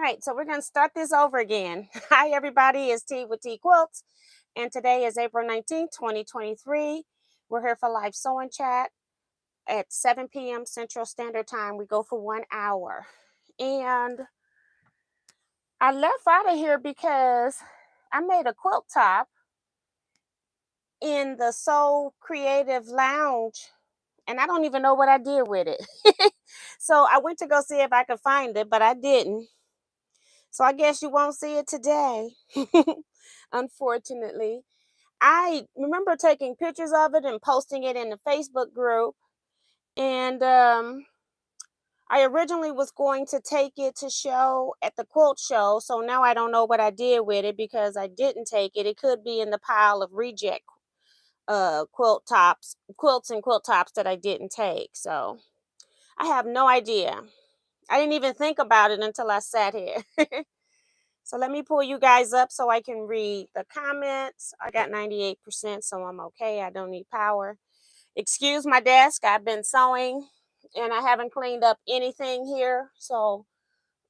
right, so we're going to start this over again. Hi, everybody. It's T with Teaquilts, and today is April 19th, 2023. We're here for live sewing chat at 7 p.m. Central Standard Time. We go for 1 hour. And I left out of here because I made a quilt top in the Soul Creative Lounge, and I don't even know what I did with it. So I went to go see if I could find it, but I didn't. So I guess you won't see it today, unfortunately. I remember taking pictures of it and posting it in the Facebook group. And I originally was going to take it to show at the quilt show. So now I don't know what I did with it because I didn't take it. It could be in the pile of reject quilts and quilt tops that I didn't take. So I have no idea. I didn't even think about it until I sat here. So let me pull you guys up so I can read the comments. I got 98%, so I'm okay. I don't need power. Excuse my desk. I've been sewing and I haven't cleaned up anything here. So,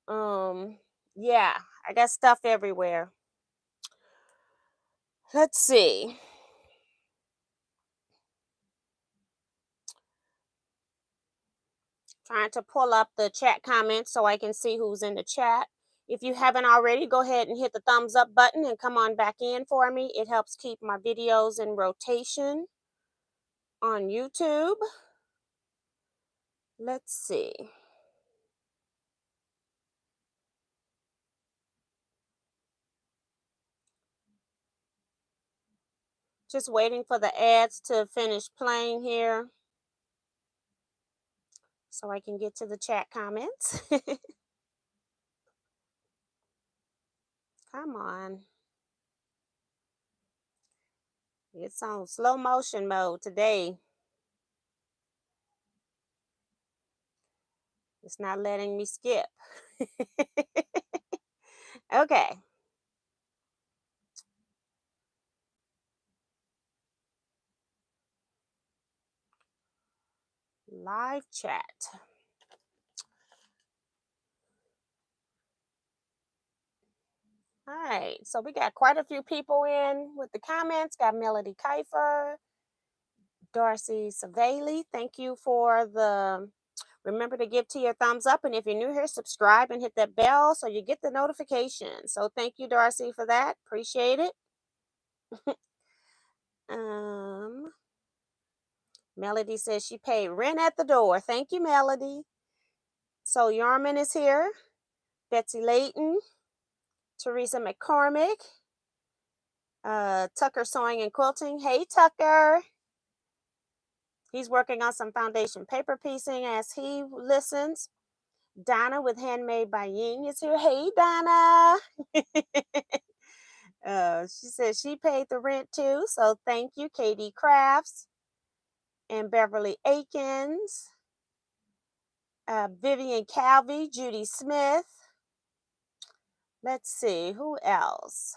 yeah, I got stuff everywhere. Let's see. Trying to pull up the chat comments so I can see who's in the chat. If you haven't already, go ahead and hit the thumbs up button and come on back in for me. It helps keep my videos in rotation on YouTube. Let's see. Just waiting for the ads to finish playing here so I can get to the chat comments. Come on. It's on slow motion mode today. It's not letting me skip. Okay. Live chat. All right. So we got quite a few people in with the comments. Got Melody Kiefer, Darcy Savali. Thank you for the... Remember to give to your thumbs up, and if you're new here, subscribe and hit that bell so you get the notification. So thank you, Darcy, for that. Appreciate it. Melody says she paid rent at the door. Thank you, Melody. So Yarman is here. Betsy Layton, Teresa McCormick, Tucker Sewing and Quilting. Hey, Tucker. He's working on some foundation paper piecing as he listens. Donna with Handmade by Ying is here. Hey, Donna. She says she paid the rent too. So thank you, Katie Crafts and Beverly Akins. Vivian Calvey, Judy Smith. Let's see, who else?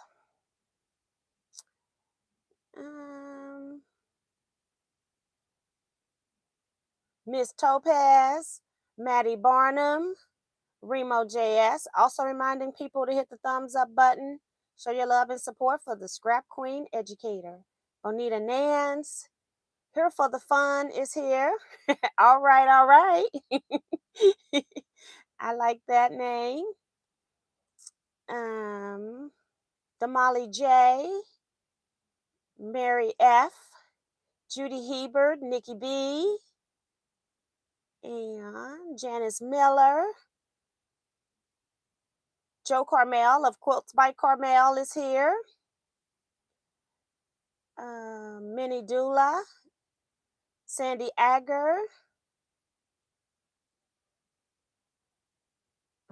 Miss Topaz, Maddie Barnum, Remo JS. Also reminding people to hit the thumbs up button. Show your love and support for the Scrap Queen Educator. Bonita Nance, Here for the Fun is here. All right, all right. I like that name. Damali J, Mary F, Judy Hebert, Nikki B, and Janice Miller. Joe Carmel of Quilts by Carmel is here. Minnie Dula, Sandy Agger.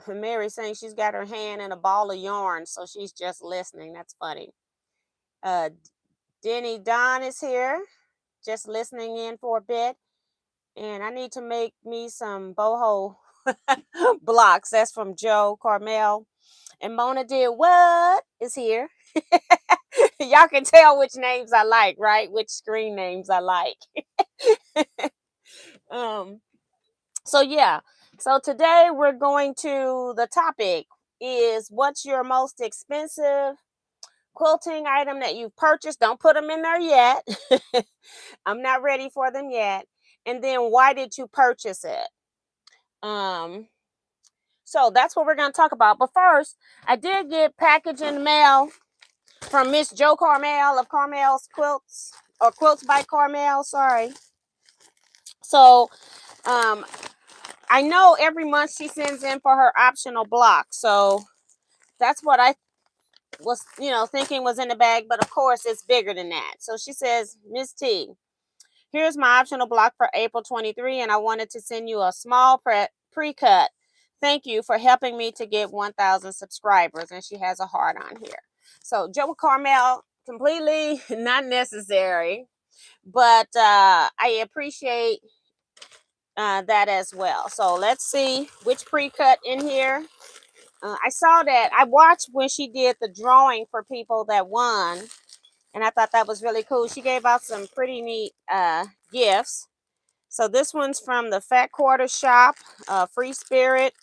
Mary saying she's got her hand in a ball of yarn, so she's just listening. That's funny. Denny Don is here, just listening in for a bit. And I need to make me some boho blocks. That's from Joe Carmel. And Mona Did What is here. Y'all can tell which names I like, right? Which screen names I like. So yeah. So today we're going to the topic. is what's your most expensive quilting item that you've purchased. Don't put them in there yet. I'm not ready for them yet. And then why did you purchase it? Um, so that's what we're going to talk about. But first, I did get package in the mail from Miss Jo Carmel of Carmel's Quilts, or Quilts by Carmel, sorry. So I know every month she sends in for her optional block. So that's what I was, thinking was in the bag. But of course, it's bigger than that. So she says, Miss T, here's my optional block for April 23, and I wanted to send you a small pre-cut. Thank you for helping me to get 1,000 subscribers. And she has a heart on here. So Jo Carmel, completely not necessary, but I appreciate that as well. So let's see which pre-cut in here. I saw that. I watched when she did the drawing for people that won, and I thought that was really cool. She gave out some pretty neat gifts. So this one's from the Fat Quarter Shop, Free Spirit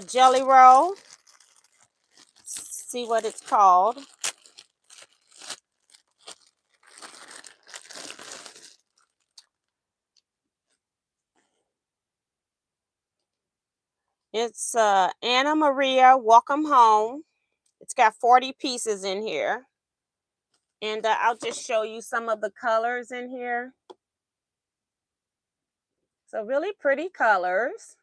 Jelly Roll. See what it's called. It's Anna Maria Welcome Home. It's got 40 pieces in here. And I'll just show you some of the colors in here. So really pretty colors.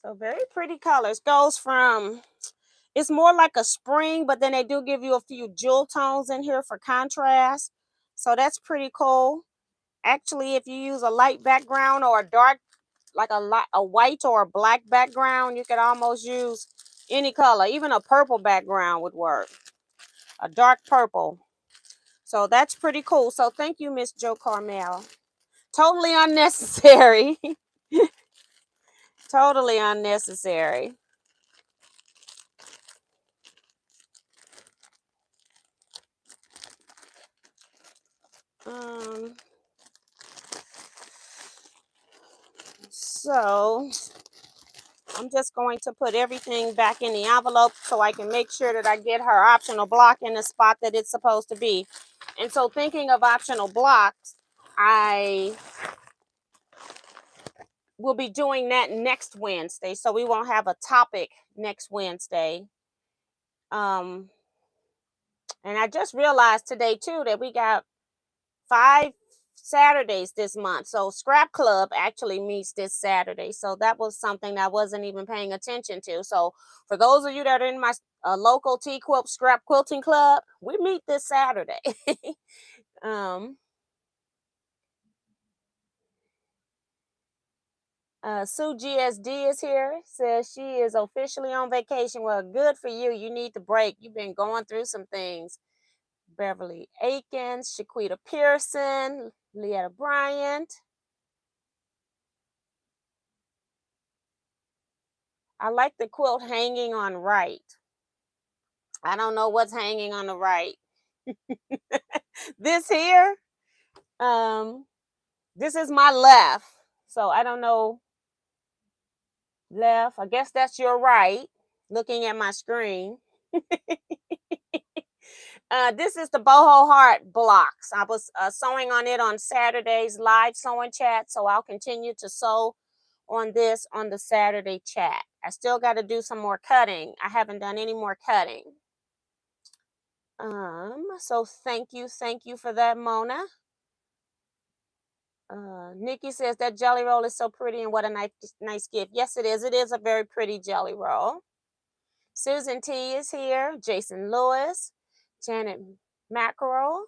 So very pretty colors. Goes from, it's more like a spring, but then they do give you a few jewel tones in here for contrast. So that's pretty cool. Actually, if you use a light background or a dark, like a white or a black background, you could almost use any color. Even a purple background would work. A dark purple. So that's pretty cool. So thank you, Miss Jo Carmel. Totally unnecessary. Totally unnecessary. So I'm just going to put everything back in the envelope so I can make sure that I get her optional block in the spot that it's supposed to be. And so thinking of optional blocks, I will be doing that next Wednesday. So we won't have a topic next Wednesday. And I just realized today too that we got 5 Saturdays this month. So Scrap Club actually meets this Saturday. So that was something that I wasn't even paying attention to. So for those of you that are in my local Teaquilt Scrap Quilting Club, we meet this Saturday. Sue GSD is here. Says she is officially on vacation. Well, good for you. You need the break. You've been going through some things. Beverly Akins, Shaquita Pearson, Leetta Bryant. I like the quilt hanging on right. I don't know what's hanging on the right. This here, this is my left. So I don't know. Left. I guess that's your right. Looking at my screen. This is the boho heart blocks. I was sewing on it on Saturday's live sewing chat. So I'll continue to sew on this on the Saturday chat. I still got to do some more cutting. I haven't done any more cutting. So thank you for that, Mona. Nikki says that jelly roll is so pretty and what a nice gift. Yes, it is. It is a very pretty jelly roll. Susan T is here. Jason Lewis, Janet Mackerel.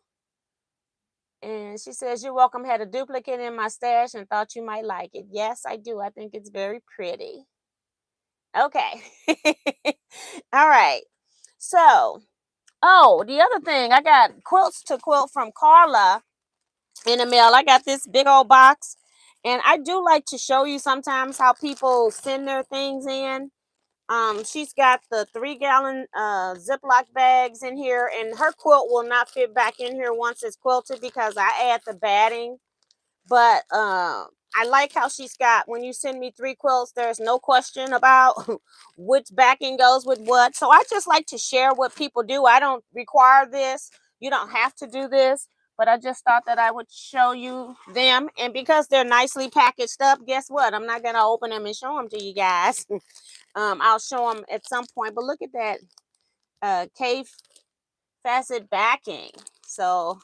And she says, you're welcome. Had a duplicate in my stash and thought you might like it. Yes, I do. I think it's very pretty. Okay. All right. So, the other thing, I got quilts to quilt from Carla in the mail. I got this big old box, and I do like to show you sometimes how people send their things in. She's got the 3-gallon Ziploc bags in here, and her quilt will not fit back in here once it's quilted because I add the batting But I like how she's got, when you send me 3 quilts, there's no question about which backing goes with what. So I just like to share what people do. I don't require this. You don't have to do this. But I just thought that I would show you them. And because they're nicely packaged up, guess what? I'm not going to open them and show them to you guys. I'll show them at some point. But look at that cave facet backing. So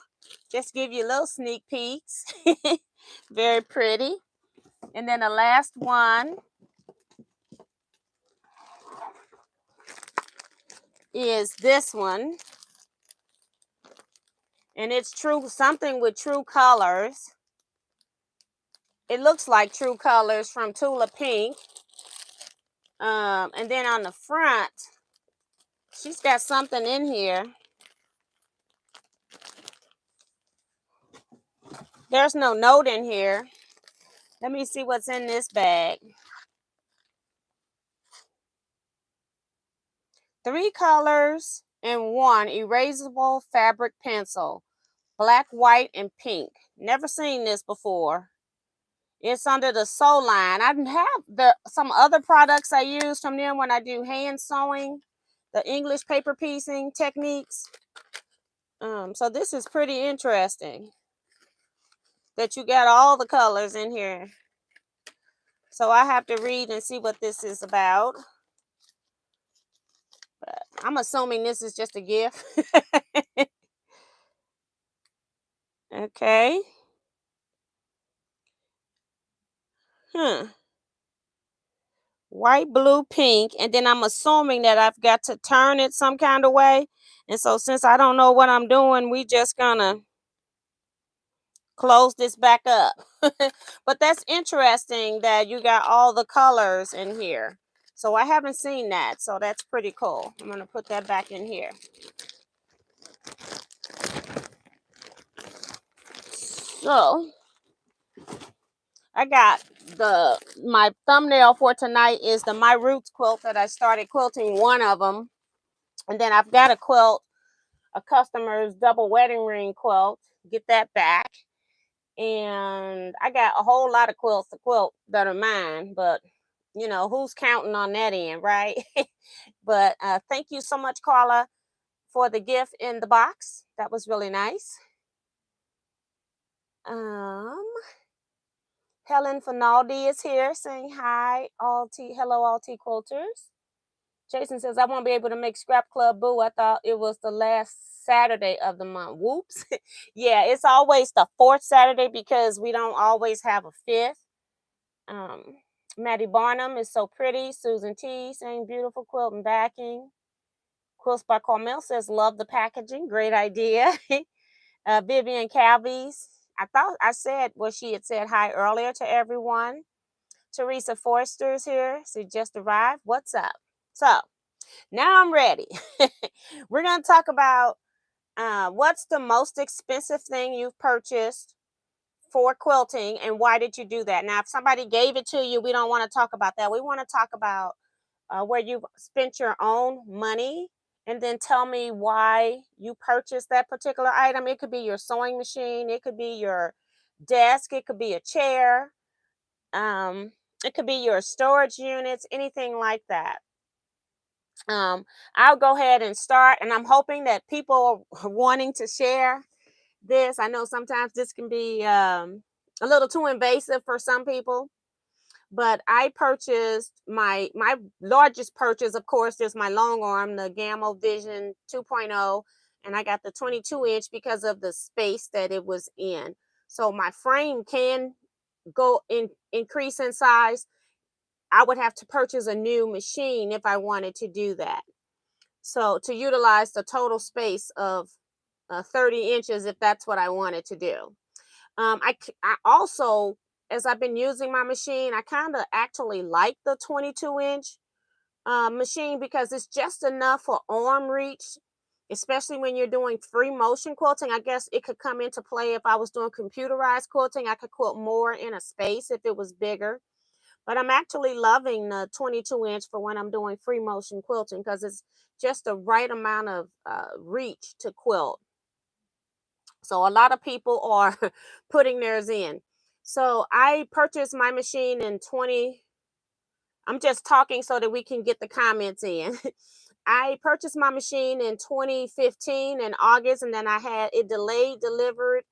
just give you little sneak peeks. Very pretty. And then the last one is this one. And it's true, something with true colors. It looks like true colors from Tula Pink. And then on the front, she's got something in here. There's no note in here. Let me see what's in this bag. 3 colors and 1 erasable fabric pencil. Black, white, and pink. Never seen this before. It's under the Sew line. I have some other products I use from them when I do hand sewing, the English paper piecing techniques. So this is pretty interesting that you got all the colors in here. So I have to read and see what this is about. But I'm assuming this is just a gift. Okay. White, blue, pink. And then I'm assuming that I've got to turn it some kind of way. And so since I don't know what I'm doing, we just gonna close this back up. But that's interesting that you got all the colors in here. So I haven't seen that. So that's pretty cool. I'm gonna put that back in here. So I got my thumbnail for tonight is the My Roots quilt that I started quilting, one of them. And then I've got a quilt, a customer's double wedding ring quilt. Get that back. And I got a whole lot of quilts to quilt that are mine, but you know, who's counting on that end, right? But thank you so much, Carla, for the gift in the box. That was really nice. Helen Finaldi is here saying hi, hello, all tea quilters. Jason says, I won't be able to make Scrap Club Boo. I thought it was the last Saturday of the month. Whoops. Yeah, it's always the 4th Saturday because we don't always have a 5th. Maddie Barnum is so pretty. Susan T saying beautiful quilt and backing. Quilts by Carmel says, love the packaging. Great idea. Vivian Calvies. I thought I said, well, she had said hi earlier to everyone. Teresa Forster's here. She just arrived. What's up? So now I'm ready. We're going to talk about what's the most expensive thing you've purchased for quilting and why did you do that? Now, if somebody gave it to you, we don't want to talk about that. We want to talk about where you've spent your own money and then tell me why you purchased that particular item. It could be your sewing machine. It could be your desk. It could be a chair. It could be your storage units, anything like that. I'll go ahead and start, and I'm hoping that people are wanting to share this. I know sometimes this can be a little too invasive for some people, but I purchased my largest purchase, of course, is my long arm, the Gamma Vision 2.0, and I got the 22-inch because of the space that it was in. So my frame can increase in size. I would have to purchase a new machine if I wanted to do that. So to utilize the total space of 30 inches, if that's what I wanted to do. I also, as I've been using my machine, I kind of actually like the 22-inch machine because it's just enough for arm reach, especially when you're doing free motion quilting. I guess it could come into play if I was doing computerized quilting. I could quilt more in a space if it was bigger. But I'm actually loving the 22-inch for when I'm doing free motion quilting because it's just the right amount of reach to quilt. So a lot of people are putting theirs in. So I purchased my machine in 20. I'm just talking so that we can get the comments in. I purchased my machine in 2015 in August, and then I had it delayed delivered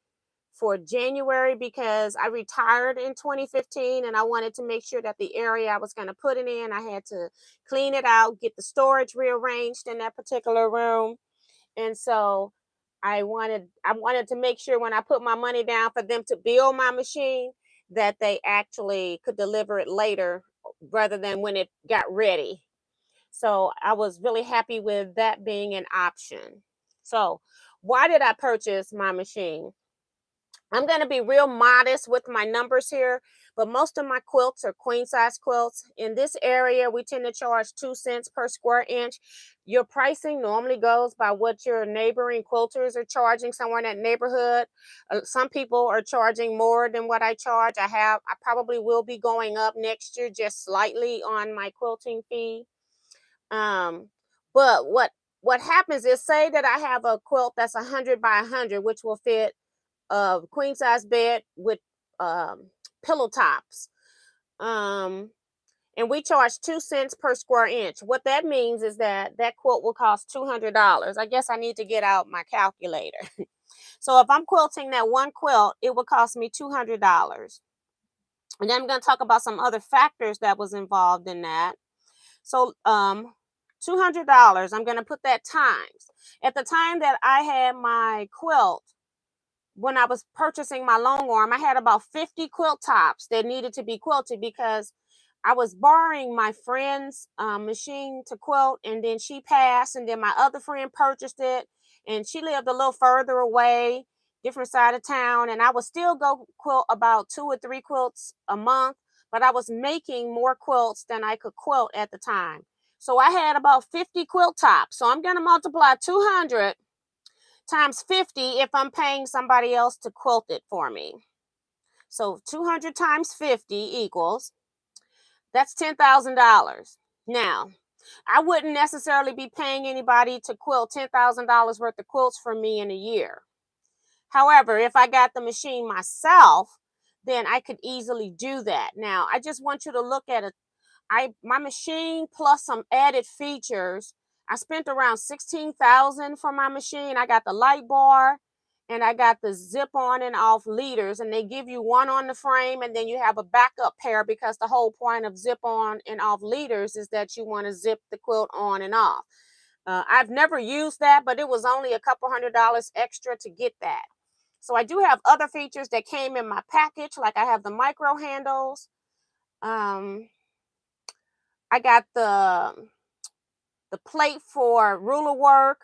for January because I retired in 2015 and I wanted to make sure that the area I was going to put it in, I had to clean it out, get the storage rearranged in that particular room. And so I wanted to make sure when I put my money down for them to build my machine that they actually could deliver it later rather than when it got ready. So I was really happy with that being an option. So why did I purchase my machine? I'm going to be real modest with my numbers here, but most of my quilts are queen size quilts. In this area, we tend to charge 2 cents per square inch. Your pricing normally goes by what your neighboring quilters are charging somewhere in that neighborhood. Some people are charging more than what I charge. I probably will be going up next year just slightly on my quilting fee. Um, but what happens is, say that I have a quilt that's 100 by 100, which will fit a queen size bed with pillow tops. And we charge 2 cents per square inch. What that means is that that quilt will cost $200. I guess I need to get out my calculator. So if I'm quilting that one quilt, it will cost me $200. And then I'm going to talk about some other factors that was involved in that. So $200, I'm going to put that times. At the time that I had my quilt, when I was purchasing my long arm, I had about 50 quilt tops that needed to be quilted because I was borrowing my friend's machine to quilt, and then she passed, and then my other friend purchased it, and she lived a little further away, different side of town, and I would still go quilt about 2 or 3 quilts a month, but I was making more quilts than I could quilt at the time. So I had about 50 quilt tops. So I'm going to multiply 200 times 50 if I'm paying somebody else to quilt it for me. So 200 times 50 equals, that's $10,000. Now, I wouldn't necessarily be paying anybody to quilt $10,000 worth of quilts for me in a year. However, if I got the machine myself, then I could easily do that. Now, I just want you to look at it. My machine plus some added features, I spent around $16,000 for my machine. I got the light bar and I got the zip on and off leaders, and they give you one on the frame and then you have a backup pair, because the whole point of zip on and off leaders is that you want to zip the quilt on and off. I've never used that, but it was only a couple $100 extra to get that. So I do have other features that came in my package, like I have the micro handles. I got the plate for ruler work.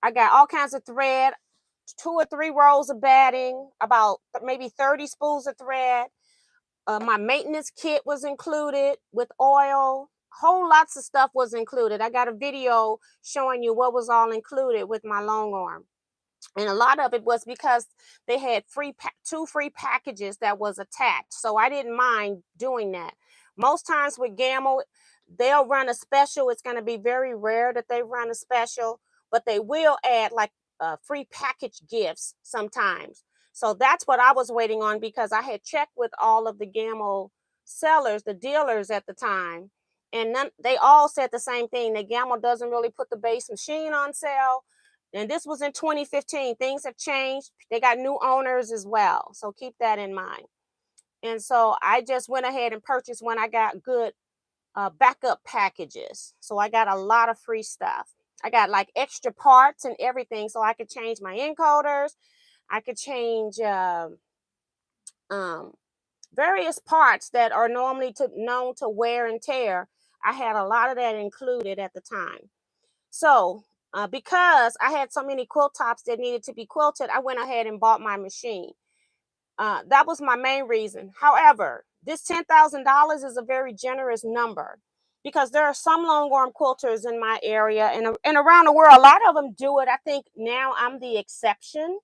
I got all kinds of thread, 2 or 3 rolls of batting, about maybe 30 spools of thread. My maintenance kit was included with oil. Whole lots of stuff was included. I got a video showing you what was all included with my long arm. And a lot of it was because they had 2 free packages that was attached. So I didn't mind doing that. Most times with Gamma, they'll run a special. It's going to be very rare that they run a special, but they will add like free package gifts sometimes. So that's what I was waiting on, because I had checked with all of the Gamma sellers, the dealers at the time, and they all said the same thing. That Gamma doesn't really put the base machine on sale. And this was in 2015. Things have changed. They got new owners as well. So keep that in mind. And so I just went ahead and purchased when I got good backup packages. So I got a lot of free stuff. I got like extra parts and everything, so I could change my encoders. I could change various parts that are normally known to wear and tear. I had a lot of that included at the time. So because I had so many quilt tops that needed to be quilted, I went ahead and bought my machine. That was my main reason. However, this $10,000 is a very generous number, because there are some long arm quilters in my area and around the world. A lot of them do it. I think now I'm the exception,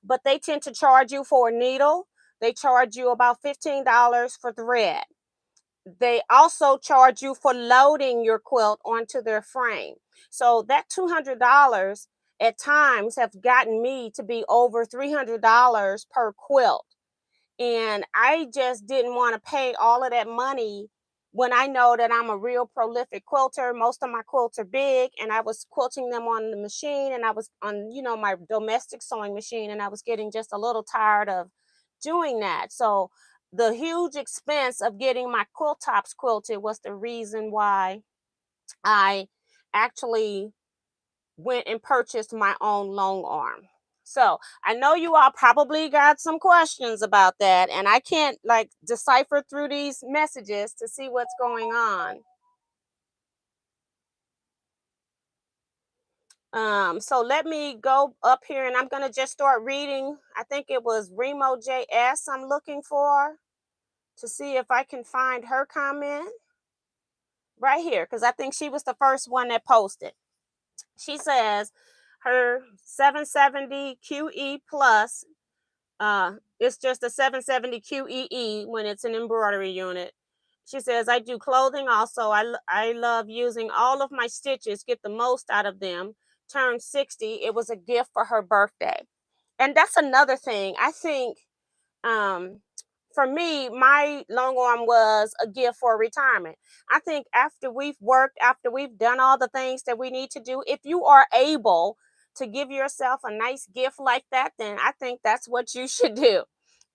but they tend to charge you for a needle. They charge you about $15 for thread. They also charge you for loading your quilt onto their frame. So that $200 at times have gotten me to be over $300 per quilt. And I just didn't want to pay all of that money when I know that I'm a real prolific quilter. Most of my quilts are big, and I was quilting them on the machine, and I was on, my domestic sewing machine, and I was getting just a little tired of doing that. So the huge expense of getting my quilt tops quilted was the reason why I actually went and purchased my own long arm. So I know you all probably got some questions about that, and I can't like decipher through these messages to see what's going on. So let me go up here and I'm gonna just start reading. I think it was Remo JS I'm looking for to see if I can find her comment right here, because I think she was the first one that posted. She says her 770 QE plus. It's just a 770 QEE when it's an embroidery unit. She says, I do clothing also. I love using all of my stitches, get the most out of them. Turned 60. It was a gift for her birthday. And that's another thing. I think um, for me, my long arm was a gift for retirement. I think after we've worked, after we've done all the things that we need to do, if you are able to give yourself a nice gift like that, then I think that's what you should do.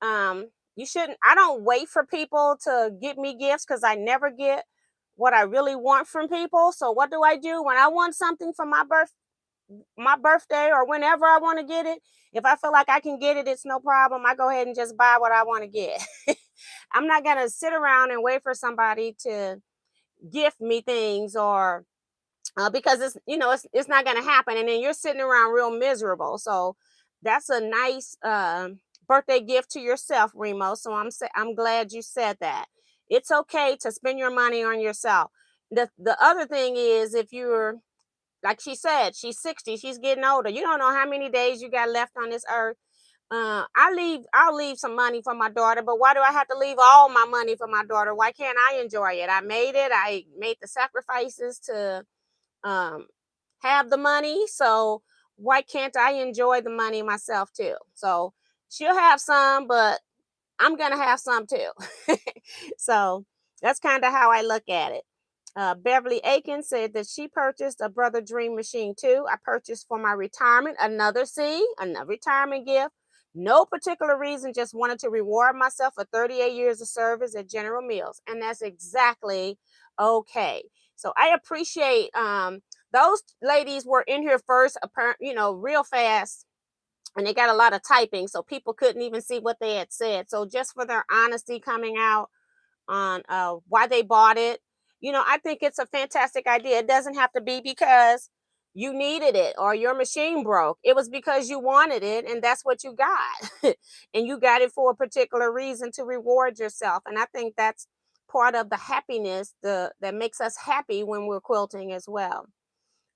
You shouldn't, I don't wait for people to give me gifts because I never get what I really want from people. So what do I do when I want something for my birthday or whenever I want to get it? If I feel like I can get it, it's no problem. I go ahead and just buy what I want to get. I'm not going to sit around and wait for somebody to gift me things, or because it's not going to happen, and then you're sitting around real miserable. So that's a nice birthday gift to yourself, Remo. So I'm glad you said that. It's okay to spend your money on yourself. The other thing is, if you're, like she said, she's 60, she's getting older. You don't know how many days you got left on this earth. I'll leave some money for my daughter, but why do I have to leave all my money for my daughter? Why can't I enjoy it? I made the sacrifices to um have the money. So why can't I enjoy the money myself too? So she'll have some, but I'm gonna have some too. So that's kind of how I look at it. Beverly Aiken said that she purchased a Brother Dream machine too. I purchased for my retirement. Another retirement gift. No particular reason, just wanted to reward myself for 38 years of service at General Mills. And that's exactly okay. So I appreciate those ladies were in here first, apparent, real fast, and they got a lot of typing, so people couldn't even see what they had said. So just for their honesty coming out on why they bought it, I think it's a fantastic idea. It doesn't have to be because you needed it or your machine broke. It was because you wanted it, and that's what you got. And you got it for a particular reason, to reward yourself. And I think that's part of the happiness that makes us happy when we're quilting as well.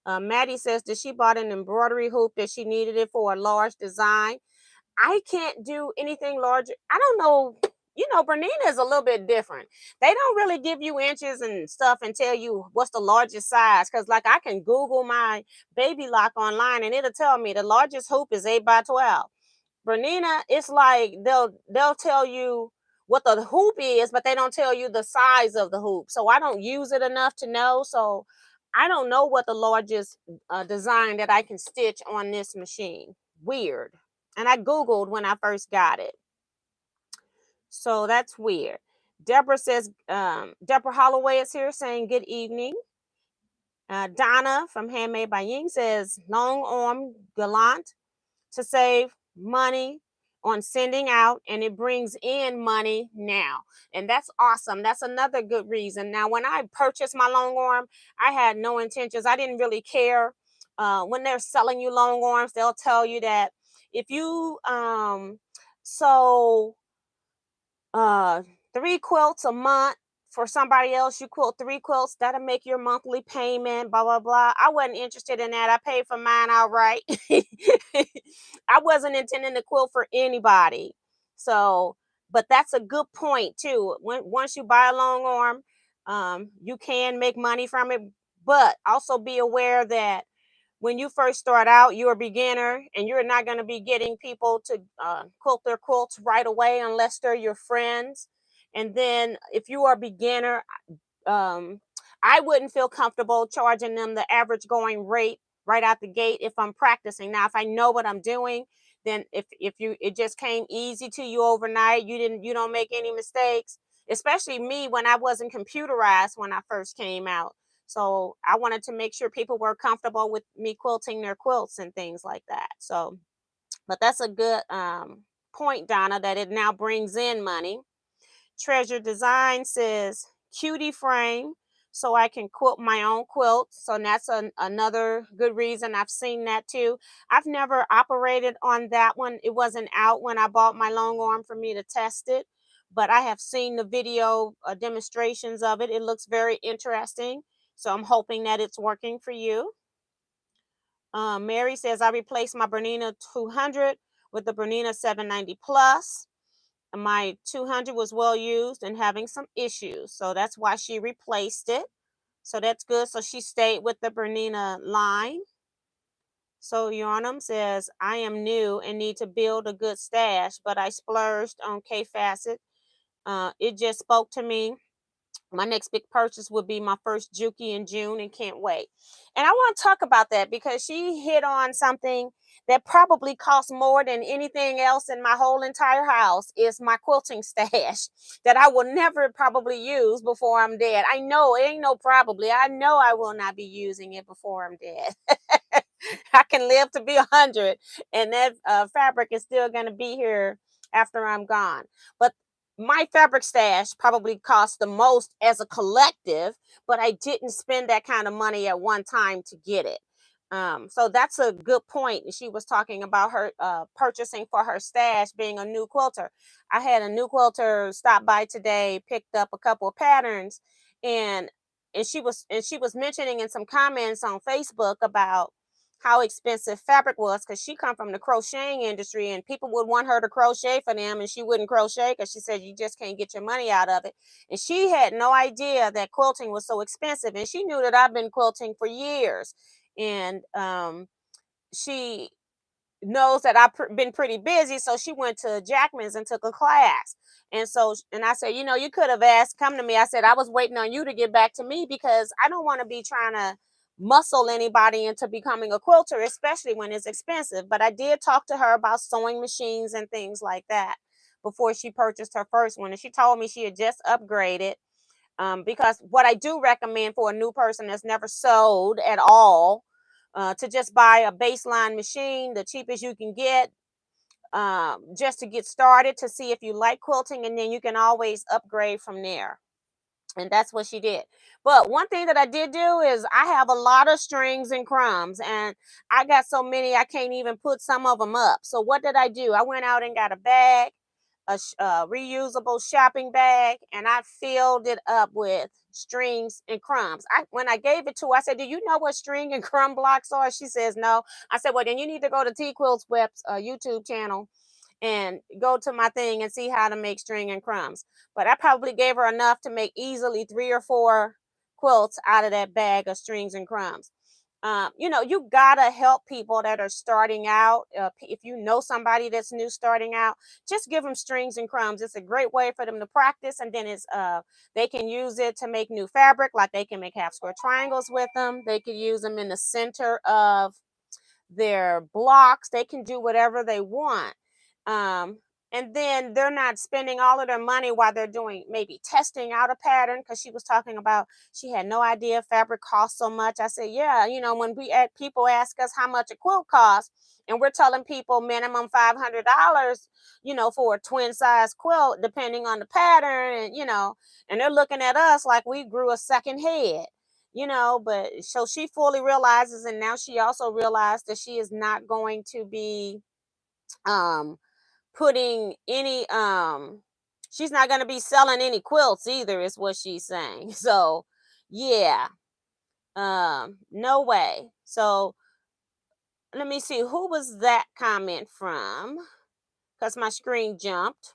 Maddie says that she bought an embroidery hoop, that she needed it for a large design. I can't do anything larger. I don't know. Bernina is a little bit different. They don't really give you inches and stuff and tell you what's the largest size. Because, like, I can Google my baby lock online and it'll tell me the largest hoop is 8 by 12. Bernina, it's like they'll tell you what the hoop is, but they don't tell you the size of the hoop. So I don't use it enough to know. So I don't know what the largest design that I can stitch on this machine. Weird. And I Googled when I first got it. So that's weird. Deborah says, Deborah Holloway is here saying good evening. Donna from Handmade by Ying says, long arm gallant to save money on sending out, and it brings in money now. And that's awesome. That's another good reason. Now, when I purchased my long arm, I had no intentions. I didn't really care. When they're selling you long arms, they'll tell you that if you so 3 quilts a month for somebody else, you quilt 3 quilts, that'll make your monthly payment, blah blah blah. I wasn't interested in that. I paid for mine outright. I wasn't intending to quilt for anybody. So, but that's a good point too. Once you buy a long arm, you can make money from it, but also be aware that when you first start out, you're a beginner and you're not going to be getting people to quilt their quilts right away unless they're your friends. And then if you are a beginner, um, I wouldn't feel comfortable charging them the average going rate right out the gate if I'm practicing. Now, if I know what I'm doing, then if you it just came easy to you overnight, you don't make any mistakes. Especially me when I wasn't computerized when I first came out. So I wanted to make sure people were comfortable with me quilting their quilts and things like that. So, but that's a good point, Donna, that it now brings in money. Treasure Design says cutie frame so I can quilt my own quilt. So that's another good reason. I've seen that too. I've never operated on that one. It wasn't out when I bought my long arm for me to test it, but I have seen the video demonstrations of it. It looks very interesting. So I'm hoping that it's working for you. Mary says I replaced my Bernina 200 with the Bernina 790 Plus. My 200 was well used and having some issues, so that's why she replaced it. So that's good. So she stayed with the Bernina line. So Yarnum says I am new and need to build a good stash, but I splurged on K Facet. It just spoke to me. My next big purchase would be my first Juki in June and can't wait. And I want to talk about that because she hit on something that probably costs more than anything else in my whole entire house is my quilting stash that I will never probably use before I'm dead. I know it ain't no probably. I know I will not be using it before I'm dead. I can live to be 100 and that fabric is still going to be here after I'm gone. But my fabric stash probably cost the most as a collective, but I didn't spend that kind of money at one time to get it. So that's a good point. She was talking about her purchasing for her stash being a new quilter. I had a new quilter stop by today, picked up a couple of patterns, and and she was mentioning in some comments on Facebook about how expensive fabric was because she come from the crocheting industry and people would want her to crochet for them and she wouldn't crochet because she said you just can't get your money out of it. And she had no idea that quilting was so expensive, and she knew that I've been quilting for years. And she knows that I've been pretty busy, so she went to Jackman's and took a class. And so, and I said, you could have asked, come to me. I said, I was waiting on you to get back to me because I don't want to be trying to muscle anybody into becoming a quilter, especially when it's expensive. But I did talk to her about sewing machines and things like that before she purchased her first one. And she told me she had just upgraded. Because what I do recommend for a new person that's never sewed at all, to just buy a baseline machine, the cheapest you can get, just to get started to see if you like quilting, and then you can always upgrade from there. And that's what she did. But one thing that I did do is I have a lot of strings and crumbs, and I got so many I can't even put some of them up. So what did I do? I went out and got a bag, a reusable shopping bag, and I filled it up with strings and crumbs. When I gave it to her, I said, "Do you know what string and crumb blocks are?" She says, "No." I said, "Well, then you need to go to Teaquilts web's YouTube channel and go to my thing and see how to make string and crumbs." But I probably gave her enough to make easily 3 or 4 quilts out of that bag of strings and crumbs. You gotta help people that are starting out. If you know somebody that's new starting out, just give them strings and crumbs. It's a great way for them to practice, and then they can use it to make new fabric. Like they can make half square triangles with them. They could use them in the center of their blocks. They can do whatever they want. Um, and then they're not spending all of their money while they're doing maybe testing out a pattern, because she was talking about she had no idea fabric costs so much. I said, yeah, when people ask us how much a quilt costs, and we're telling people minimum $500, for a twin size quilt, depending on the pattern, and they're looking at us like we grew a second head. But so she fully realizes, and now she also realized that she is not going to be um putting any she's not going to be selling any quilts either, is what she's saying. So yeah, no way. So let me see, who was that comment from, because my screen jumped.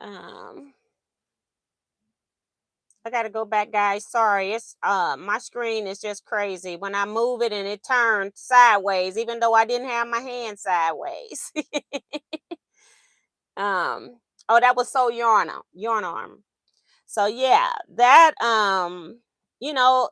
um I gotta go back, guys. Sorry, it's my screen is just crazy. When I move it and it turned sideways, even though I didn't have my hand sideways. um, oh, that was so yarn arm. So yeah, that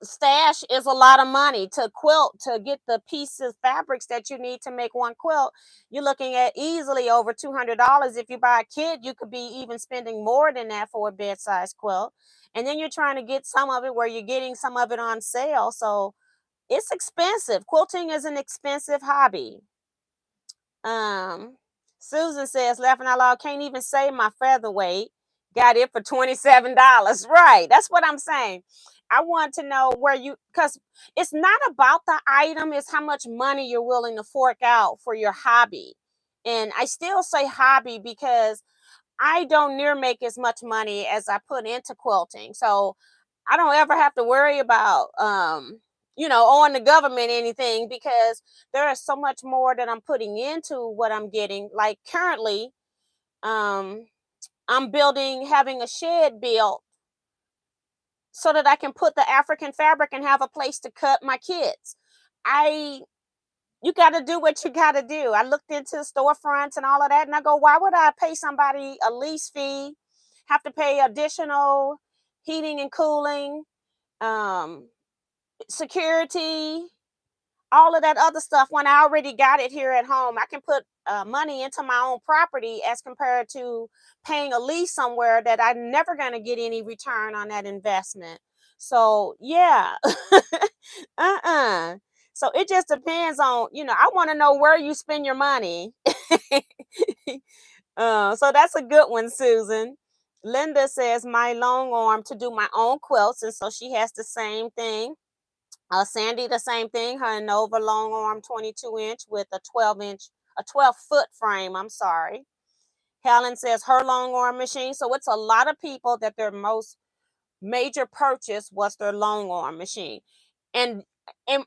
stash is a lot of money to quilt to get the pieces fabrics that you need to make one quilt. You're looking at easily over $200. If you buy a kit, you could be even spending more than that for a bed-size quilt. And then you're trying to get some of it where you're getting some of it on sale. So it's expensive. Quilting is an expensive hobby. Um, Susan says, laughing out loud, can't even say my featherweight. Got it for $27. Right. That's what I'm saying. I want to know where because it's not about the item, it's how much money you're willing to fork out for your hobby. And I still say hobby because I don't near make as much money as I put into quilting. So I don't ever have to worry about owing the government anything because there is so much more that I'm putting into what I'm getting. Like currently, I'm having a shed built so that I can put the African fabric and have a place to cut my kits. I You got to do what you got to do. I looked into storefronts and all of that, and I go, why would I pay somebody a lease fee, have to pay additional heating and cooling, um, security, all of that other stuff when I already got it here at home? I can put money into my own property as compared to paying a lease somewhere that I'm never going to get any return on that investment. So, yeah. uh-uh. So it just depends on, I want to know where you spend your money. So that's a good one, Susan. Linda says, my long arm to do my own quilts. And so she has the same thing. Sandy, the same thing. Her Nova long arm 22-inch with a 12-foot frame. I'm sorry. Helen says her long arm machine. So it's a lot of people that their most major purchase was their long arm machine. And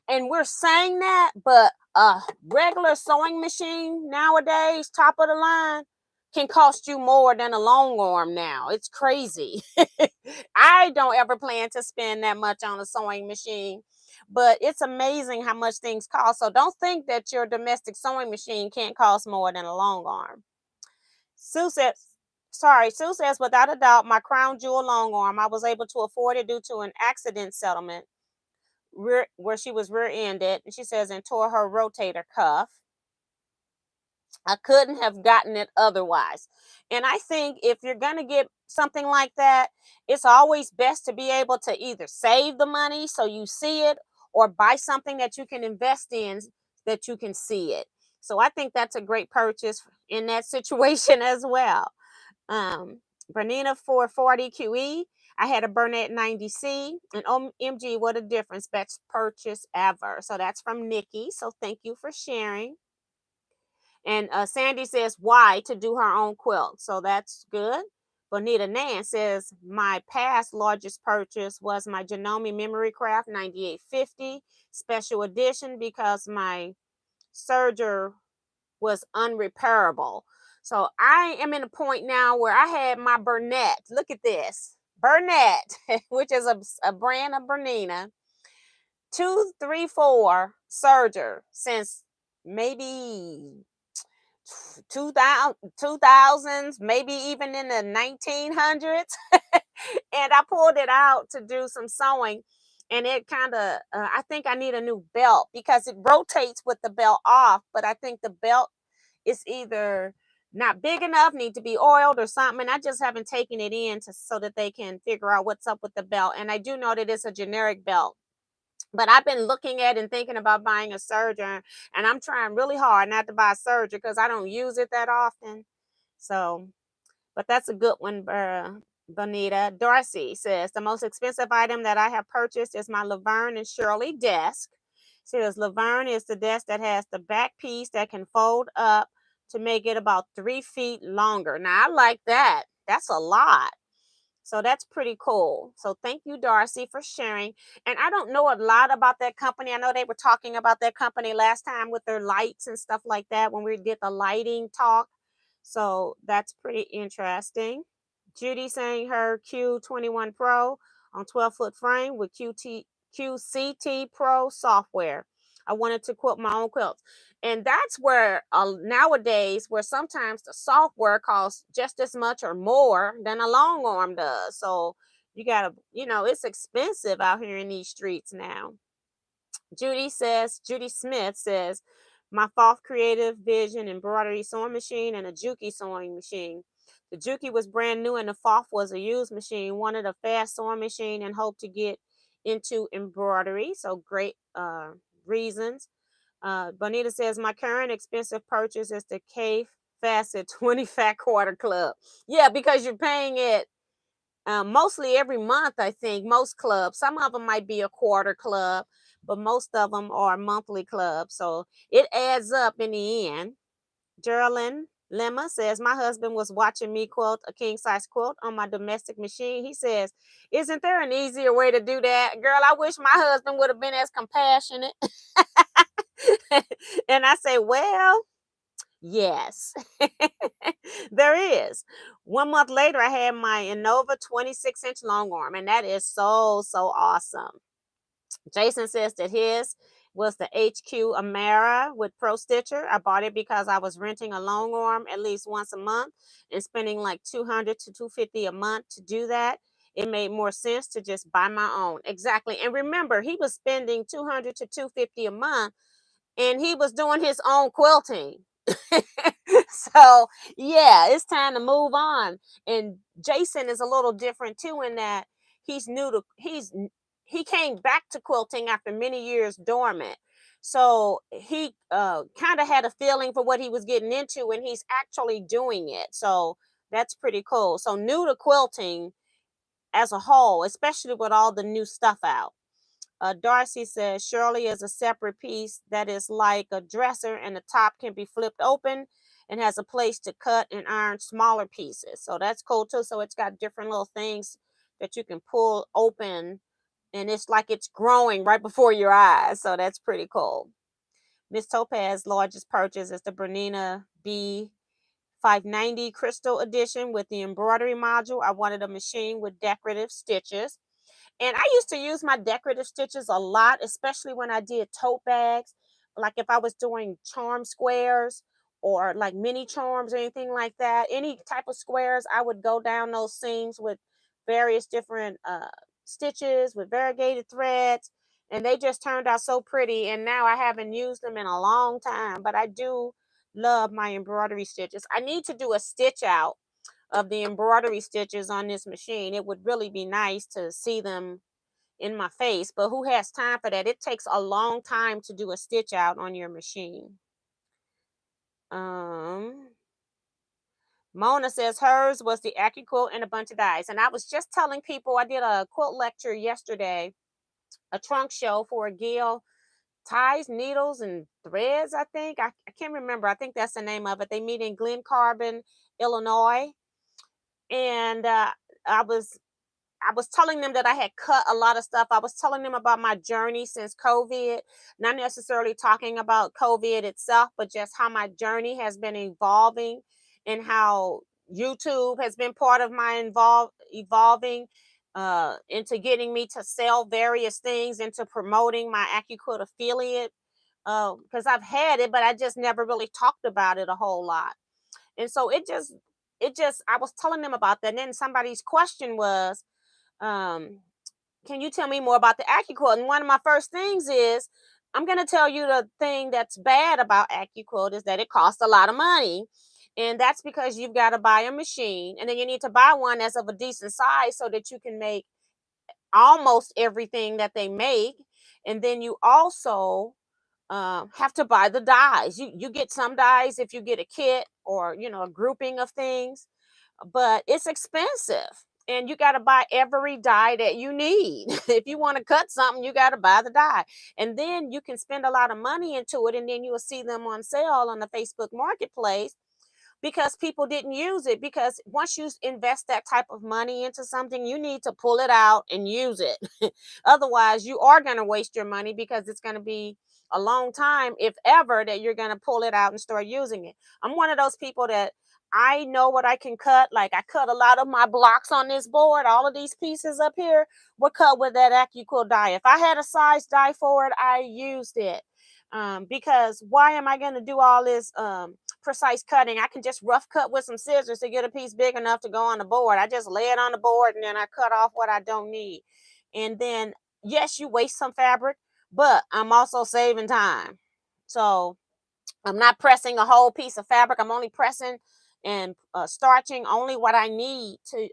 we're saying that, but a regular sewing machine nowadays, top of the line, can cost you more than a long arm now. It's crazy. I don't ever plan to spend that much on a sewing machine, but it's amazing how much things cost. So don't think that your domestic sewing machine can't cost more than a long arm. Sue says, Sue says, without a doubt, my crown jewel long arm, I was able to afford it due to an accident settlement where she was rear-ended. And she says, and tore her rotator cuff. I couldn't have gotten it otherwise. And I think if you're going to get something like that, it's always best to be able to either save the money so you see it or buy something that you can invest in that you can see it. So I think that's a great purchase in that situation as well. Bernina 440 QE. I had a Burnett 90C and OMG, what a difference. Best purchase ever. So that's from Nikki. So thank you for sharing. And Sandy says, why to do her own quilt? So that's good. Bonita Nan says, my past largest purchase was my Janome Memory Craft 9850 special edition because my serger was unrepairable. So I am in a point now where I had my Burnett. Look at this. Burnett, which is a brand of Bernina. 234 serger since maybe 2000s, maybe even in the 1900s. And I pulled it out to do some sewing, and it kind of I think I need a new belt because it rotates with the belt off, but I think the belt is either not big enough, need to be oiled or something, and I just haven't taken it in so that they can figure out what's up with the belt. And I do know that it's a generic belt, but I've been looking at and thinking about buying a serger, and I'm trying really hard not to buy a serger because I don't use it that often. So, but that's a good one, Bonita. Darcy says, the most expensive item that I have purchased is my Laverne and Shirley desk. Says Laverne is the desk that has the back piece that can fold up to make it about 3 feet longer. Now, I like that. That's a lot. So that's pretty cool. So thank you, Darcy, for sharing. And I don't know a lot about that company. I know they were talking about that company last time with their lights and stuff like that when we did the lighting talk. So that's pretty interesting. Judy saying her Q21 Pro on 12-foot frame with QCT Pro software. I wanted to quilt my own quilts. And that's where nowadays, where sometimes the software costs just as much or more than a long arm does. So you gotta, it's expensive out here in these streets now. Judy Smith says, my Fourth Creative Vision embroidery sewing machine and a Juki sewing machine. The Juki was brand new and the Fourth was a used machine. Wanted a fast sewing machine and hope to get into embroidery. So great reasons. Bonita says, my current expensive purchase is the K Facet 20 Fat Quarter Club. Yeah, because you're paying it mostly every month, I think. Most clubs, some of them might be a quarter club, but most of them are monthly clubs. So it adds up in the end. Geraldine Lemma says, my husband was watching me quilt a king size quilt on my domestic machine. He says, isn't there an easier way to do that? Girl, I wish my husband would have been as compassionate. And I say, well, yes, there is. 1 month later, I had my Innova 26-inch long arm, and that is so, so awesome. Jason says that his was the HQ Amara with Pro Stitcher. I bought it because I was renting a long arm at least once a month and spending like $200 to $250 a month to do that. It made more sense to just buy my own. Exactly. And remember, he was spending $200 to $250 a month and he was doing his own quilting. So yeah, it's time to move on. And Jason is a little different too in that he came back to quilting after many years dormant. So he kind of had a feeling for what he was getting into and he's actually doing it. So that's pretty cool. So new to quilting as a whole, especially with all the new stuff out. Darcy says Shirley is a separate piece that is like a dresser and the top can be flipped open and has a place to cut and iron smaller pieces. So that's cool too. So it's got different little things that you can pull open and it's like it's growing right before your eyes. So that's pretty cool. Miss Topaz's largest purchase is the Bernina B 590 Crystal Edition with the embroidery module. I wanted a machine with decorative stitches. And I used to use my decorative stitches a lot, especially when I did tote bags. Like if I was doing charm squares or like mini charms or anything like that, any type of squares, I would go down those seams with various different stitches with variegated threads. And they just turned out so pretty. And now I haven't used them in a long time, but I do love my embroidery stitches. I need to do a stitch out of the embroidery stitches on this machine. It would really be nice to see them in my face, but who has time for that? It takes a long time to do a stitch out on your machine. Mona says hers was the Accuquilt and a bunch of dies. And I was just telling people, I did a quilt lecture yesterday, a trunk show for Gail Ties, Needles, and Threads, I think. I can't remember. I think that's the name of it. They meet in Glen Carbon, Illinois. And I was telling them that I had cut a lot of stuff. I was telling them about my journey since COVID, not necessarily talking about COVID itself, but just how my journey has been evolving and how YouTube has been part of my evolving into getting me to sell various things, into promoting my Accuquilt affiliate, because I've had it, but I just never really talked about it a whole lot. And so I was telling them about that. And then somebody's question was, can you tell me more about the Accuquilt? And one of my first things is, I'm going to tell you the thing that's bad about Accuquilt is that it costs a lot of money. And that's because you've got to buy a machine and then you need to buy one that's of a decent size so that you can make almost everything that they make. And then you also have to buy the dies. You get some dies if you get a kit or, a grouping of things, but it's expensive. And you got to buy every die that you need. If you want to cut something, you got to buy the die. And then you can spend a lot of money into it. And then you will see them on sale on the Facebook marketplace because people didn't use it. Because once you invest that type of money into something, you need to pull it out and use it. Otherwise, you are going to waste your money because it's going to be a long time, if ever, that you're going to pull it out and start using it. I'm one of those people that I know what I can cut. Like I cut a lot of my blocks on this board. All of these pieces up here were cut with that Accuquilt die. If I had a size die for it, I used it. Because why am I going to do all this precise cutting? I can just rough cut with some scissors to get a piece big enough to go on the board. I just lay it on the board and then I cut off what I don't need. And then, yes, you waste some fabric, but I'm also saving time. So I'm not pressing a whole piece of fabric. I'm only pressing and starching only what I need to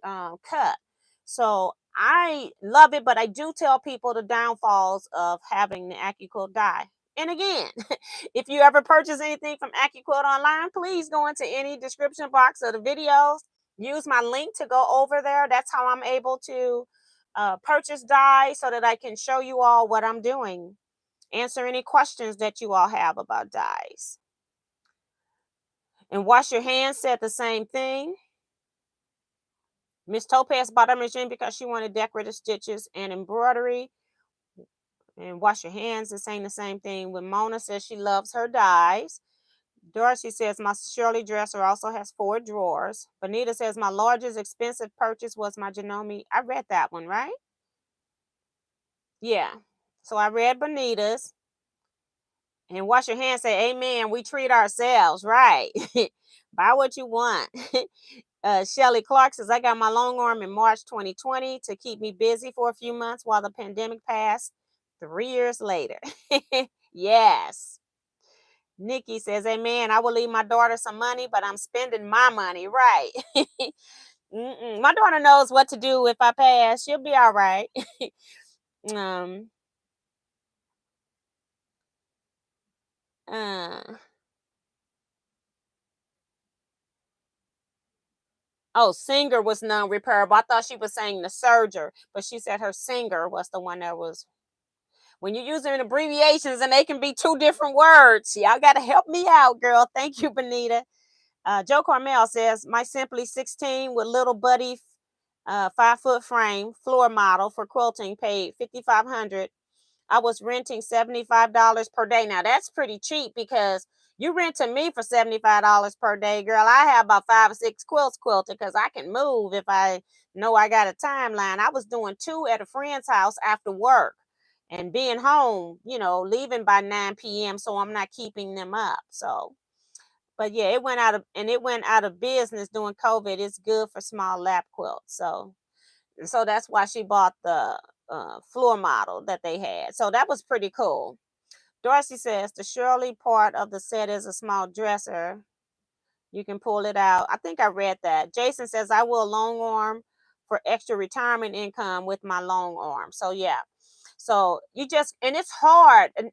cut. So I love it, but I do tell people the downfalls of having the Accuquilt die. And again, if you ever purchase anything from Accuquilt online, please go into any description box of the videos. Use my link to go over there. That's how I'm able to purchase dye so that I can show you all what I'm doing. Answer any questions that you all have about dyes. And wash your hands said the same thing. Miss Topaz bought her machine because she wanted decorative stitches and embroidery. And wash your hands is saying the same thing. When Mona says she loves her dyes. Dorsey says my Shirley dresser also has 4 drawers. Bonita says my largest expensive purchase was my Janome. I read that one, right? Yeah. So I read Bonita's. And wash your hands say, amen. We treat ourselves, right? Buy what you want. Shelly Clark says, I got my long arm in March 2020 to keep me busy for a few months while the pandemic passed 3 years later. Yes. Nikki says, amen. I will leave my daughter some money, but I'm spending my money. Right. My daughter knows what to do if I pass. She'll be all right. um, uh, Oh, singer was non-repairable. I thought she was saying the serger, but she said her singer was the one that was. When you're using abbreviations and they can be 2 different words, y'all got to help me out, girl. Thank you, Benita. Joe Carmel says, my Simply 16 with little buddy 5-foot frame floor model for quilting paid $5,500. I was renting $75 per day. Now that's pretty cheap because you renting me for $75 per day, girl. I have about 5 or 6 quilts quilted because I can move if I know I got a timeline. I was doing 2 at a friend's house after work and being home, leaving by 9 p.m. so I'm not keeping them up. So, but yeah, it went out of business during COVID. It's good for small lap quilts. So that's why she bought the floor model that they had. So that was pretty cool. Dorsey says the Shirley part of the set is a small dresser. You can pull it out. I think I read that. Jason says I will long arm for extra retirement income with my long arm. So yeah. So and it's hard. And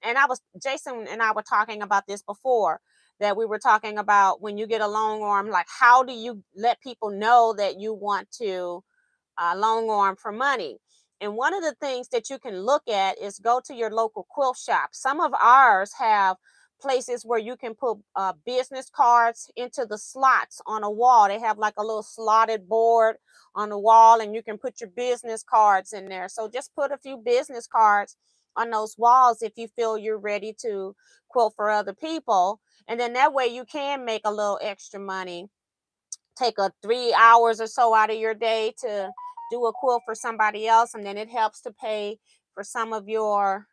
Jason and I were talking about this before, that we were talking about when you get a long arm, like how do you let people know that you want to long arm for money? And one of the things that you can look at is go to your local quilt shop. Some of ours have places where you can put business cards into the slots on a wall. They have like a little slotted board on the wall and you can put your business cards in there. So just put a few business cards on those walls if you feel you're ready to quilt for other people. And then that way you can make a little extra money. Take 3 hours or so out of your day to do a quilt for somebody else, and then it helps to pay for some of your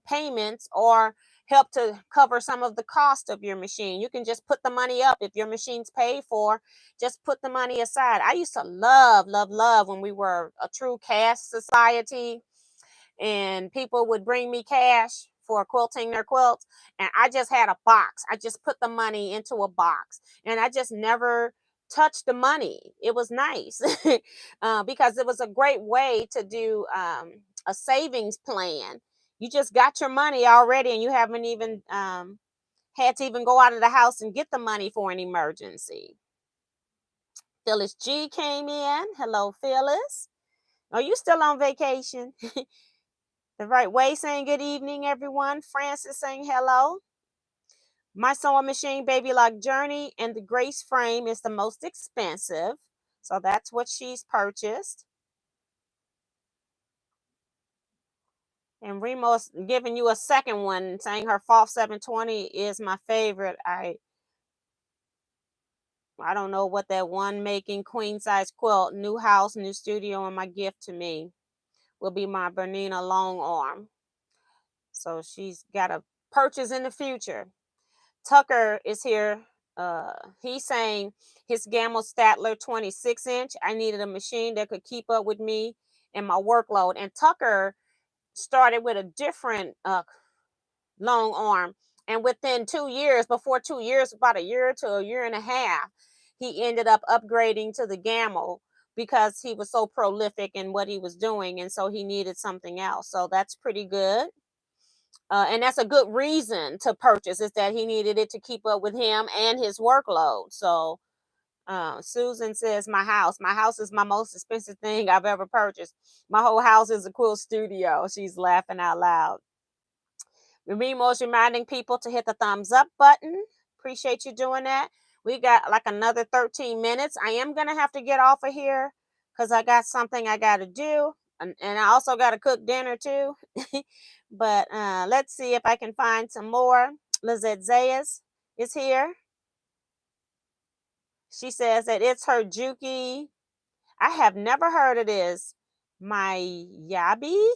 payments or help to cover some of the cost of your machine. You can just put the money up. If your machine's paid for, just put the money aside. I used to love when we were a true cash society and people would bring me cash for quilting their quilts, and I just had a box. I just put the money into a box and I just never touched the money. It was nice because it was a great way to do a savings plan. You just got your money already and you haven't even had to even go out of the house and get the money for an emergency. Phyllis G came in. Hello, Phyllis. Are you still on vacation? The right way saying good evening, everyone. Francis saying hello. My sewing machine, Baby Lock Journey, and the Grace frame is the most expensive. So that's what she's purchased. And Remo's giving you a second one, saying her Fall 720 is my favorite. I don't know what that one making queen size quilt, new house, new studio, and my gift to me will be my Bernina long arm. So she's got a purchase in the future. Tucker is here. He's saying his Gamma Statler 26-inch. I needed a machine that could keep up with me and my workload. And Tucker started with a different long arm. And within 2 years, before 2 years, about a year to a year and a half, he ended up upgrading to the Gamma because he was so prolific in what he was doing. And so he needed something else. So that's pretty good. And that's a good reason to purchase, is that he needed it to keep up with him and his workload. So Susan says, my house is my most expensive thing I've ever purchased. My whole house is a quilt studio. She's laughing out loud. Remo's reminding people to hit the thumbs up button. Appreciate you doing that. We got like another 13 minutes. I am going to have to get off of here because I got something I got to do. And I also got to cook dinner too. But let's see if I can find some more. Lizette Zayas is here. She says that it's her Juki. I have never heard of this. My Yabi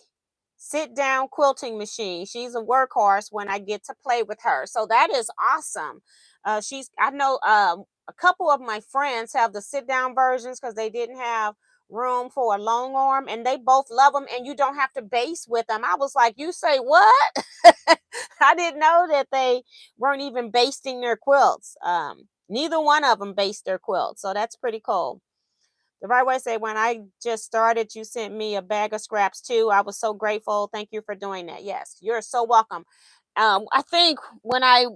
sit down quilting machine. She's a workhorse when I get to play with her. So that is awesome. I know a couple of my friends have the sit down versions because they didn't have room for a long arm, and they both love them, and you don't have to base with them. I was like, you say what? I didn't know that they weren't even basting their quilts. Neither one of them based their quilts. So that's pretty cool. The right way say, when I just started, you sent me a bag of scraps too. I was so grateful. Thank you for doing that. Yes, you're so welcome. I think when I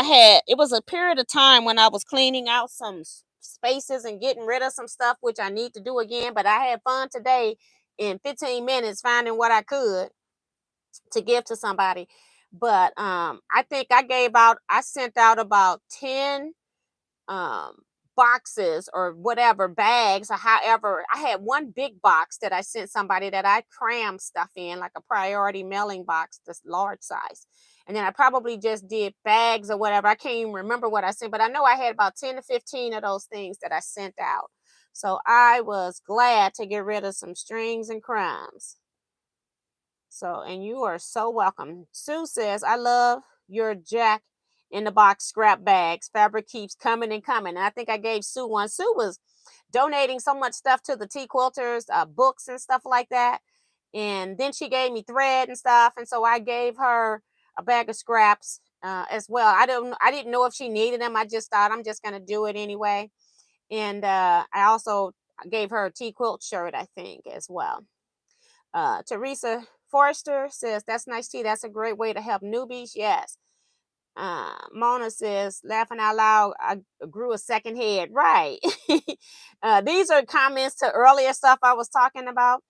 had, it was a period of time when I was cleaning out some spaces and getting rid of some stuff, which I need to do again. But I had fun today in 15 minutes finding what I could to give to somebody. But I think I sent out about 10 um boxes or whatever, bags or however. I had one big box that I sent somebody that I crammed stuff in, like a priority mailing box, this large size. And then I probably just did bags or whatever. I can't even remember what I sent, but I know I had about 10 to 15 of those things that I sent out. So I was glad to get rid of some strings and crumbs. So, and you are so welcome. Sue says, I love your Jack in the Box scrap bags. Fabric keeps coming and coming. And I think I gave Sue one. Sue was donating so much stuff to the tea quilters, books and stuff like that. And then she gave me thread and stuff. And so I gave her a bag of scraps as well. I didn't know if she needed them. I just thought I'm just going to do it anyway. And I also gave her a tea quilt shirt, I think, as well. Teresa Forrester says, that's nice tea. That's a great way to help newbies. Yes. Mona says, laughing out loud, I grew a second head. Right. These are comments to earlier stuff I was talking about.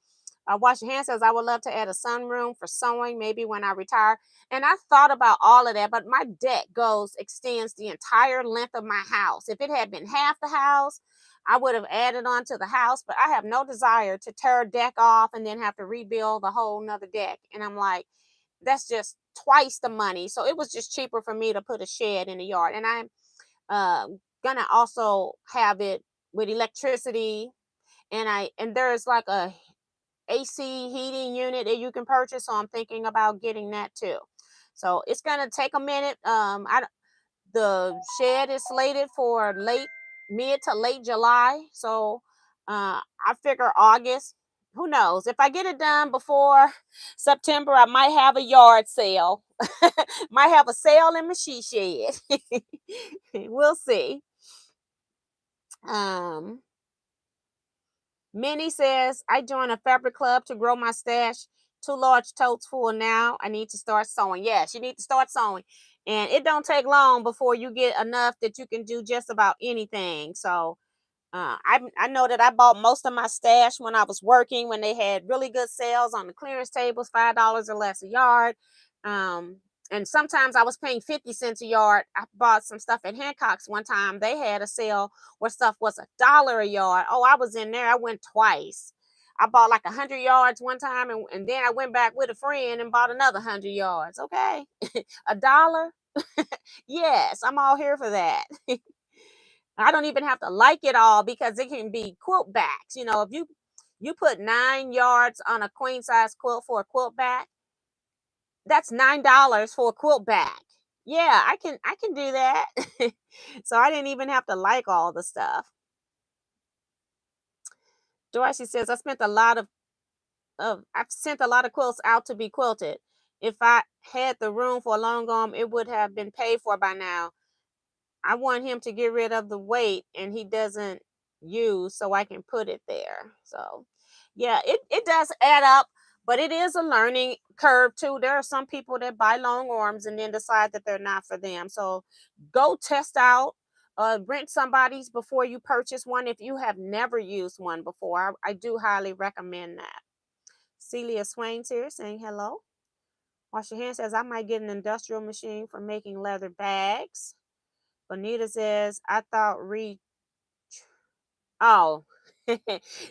Wash Your Hands says, I would love to add a sunroom for sewing, maybe when I retire. And I thought about all of that, but my deck extends the entire length of my house. If it had been half the house, I would have added on to the house, but I have no desire to tear a deck off and then have to rebuild a whole nother deck. And I'm like, that's just twice the money. So it was just cheaper for me to put a shed in the yard. And I'm gonna also have it with electricity. And there's like a AC heating unit that you can purchase. So I'm thinking about getting that too. So it's gonna take a minute. The shed is slated for mid to late July. So I figure August. Who knows? If I get it done before September, I might have a yard sale. Might have a sale in my she shed. We'll see. Minnie says, I joined a fabric club to grow my stash. 2 large totes full now. I need to start sewing. Yes, you need to start sewing. And it don't take long before you get enough that you can do just about anything. So I know that I bought most of my stash when I was working, when they had really good sales on the clearance tables, $5 or less a yard. And sometimes I was paying 50 cents a yard. I bought some stuff at Hancock's one time. They had a sale where stuff was $1 a yard. Oh, I was in there. I went twice. I bought like 100 yards one time, and then I went back with a friend and bought another 100 yards. Okay. $1. Yes, I'm all here for that. I don't even have to like it all because it can be quilt backs. If you put 9 yards on a queen size quilt for a quilt back, that's $9 for a quilt back. Yeah, I can do that. So I didn't even have to like all the stuff. Dorothy says, I've sent a lot of quilts out to be quilted. If I had the room for a long arm, it would have been paid for by now. I want him to get rid of the weight and he doesn't use so I can put it there. So yeah, it does add up, but it is a learning curve too. There are some people that buy long arms and then decide that they're not for them. So go test out, rent somebody's before you purchase one if you have never used one before. I do highly recommend that. Celia Swain's here saying hello. Wash your hands says I might get an industrial machine for making leather bags. Bonita says, I thought oh,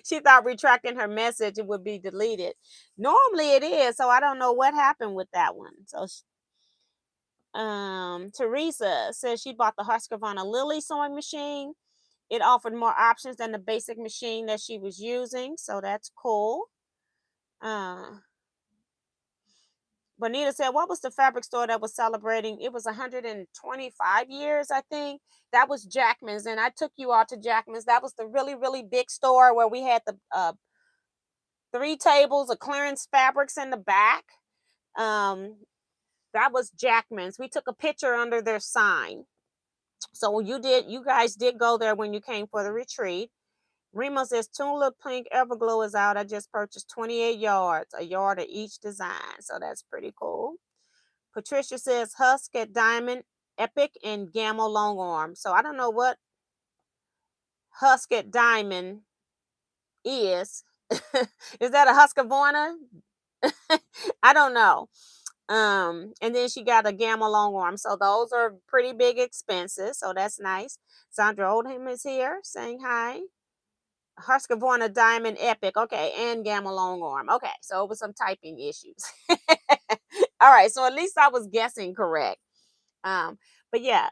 she thought retracting her message it would be deleted. Normally it is, so I don't know what happened with that one. So, Teresa says she bought the Husqvarna Lily sewing machine. It offered more options than the basic machine that she was using, so that's cool. Uh, Bonita said, what was the fabric store that was celebrating? It was 125 years, I think. That was Jackman's, and I took you all to Jackman's. That was the really, really big store where we had the 3 tables of clearance fabrics in the back. Um, that was Jackman's. We took a picture under their sign. So you guys did go there when you came for the retreat. Remo says, Tulip Pink Everglow is out. I just purchased 28 yards, a yard of each design. So that's pretty cool. Patricia says Husky Diamond, Epic, and Gamma Long Arm. So I don't know what Husky Diamond is. Is that a Husqvarna? I don't know. And then she got a Gamma Long Arm. So those are pretty big expenses. So that's nice. Sandra Oldham is here saying hi. Husqvarna Diamond Epic. Okay. And Gamma Long Arm. Okay. So it was some typing issues. All right. So at least I was guessing correct. But yeah,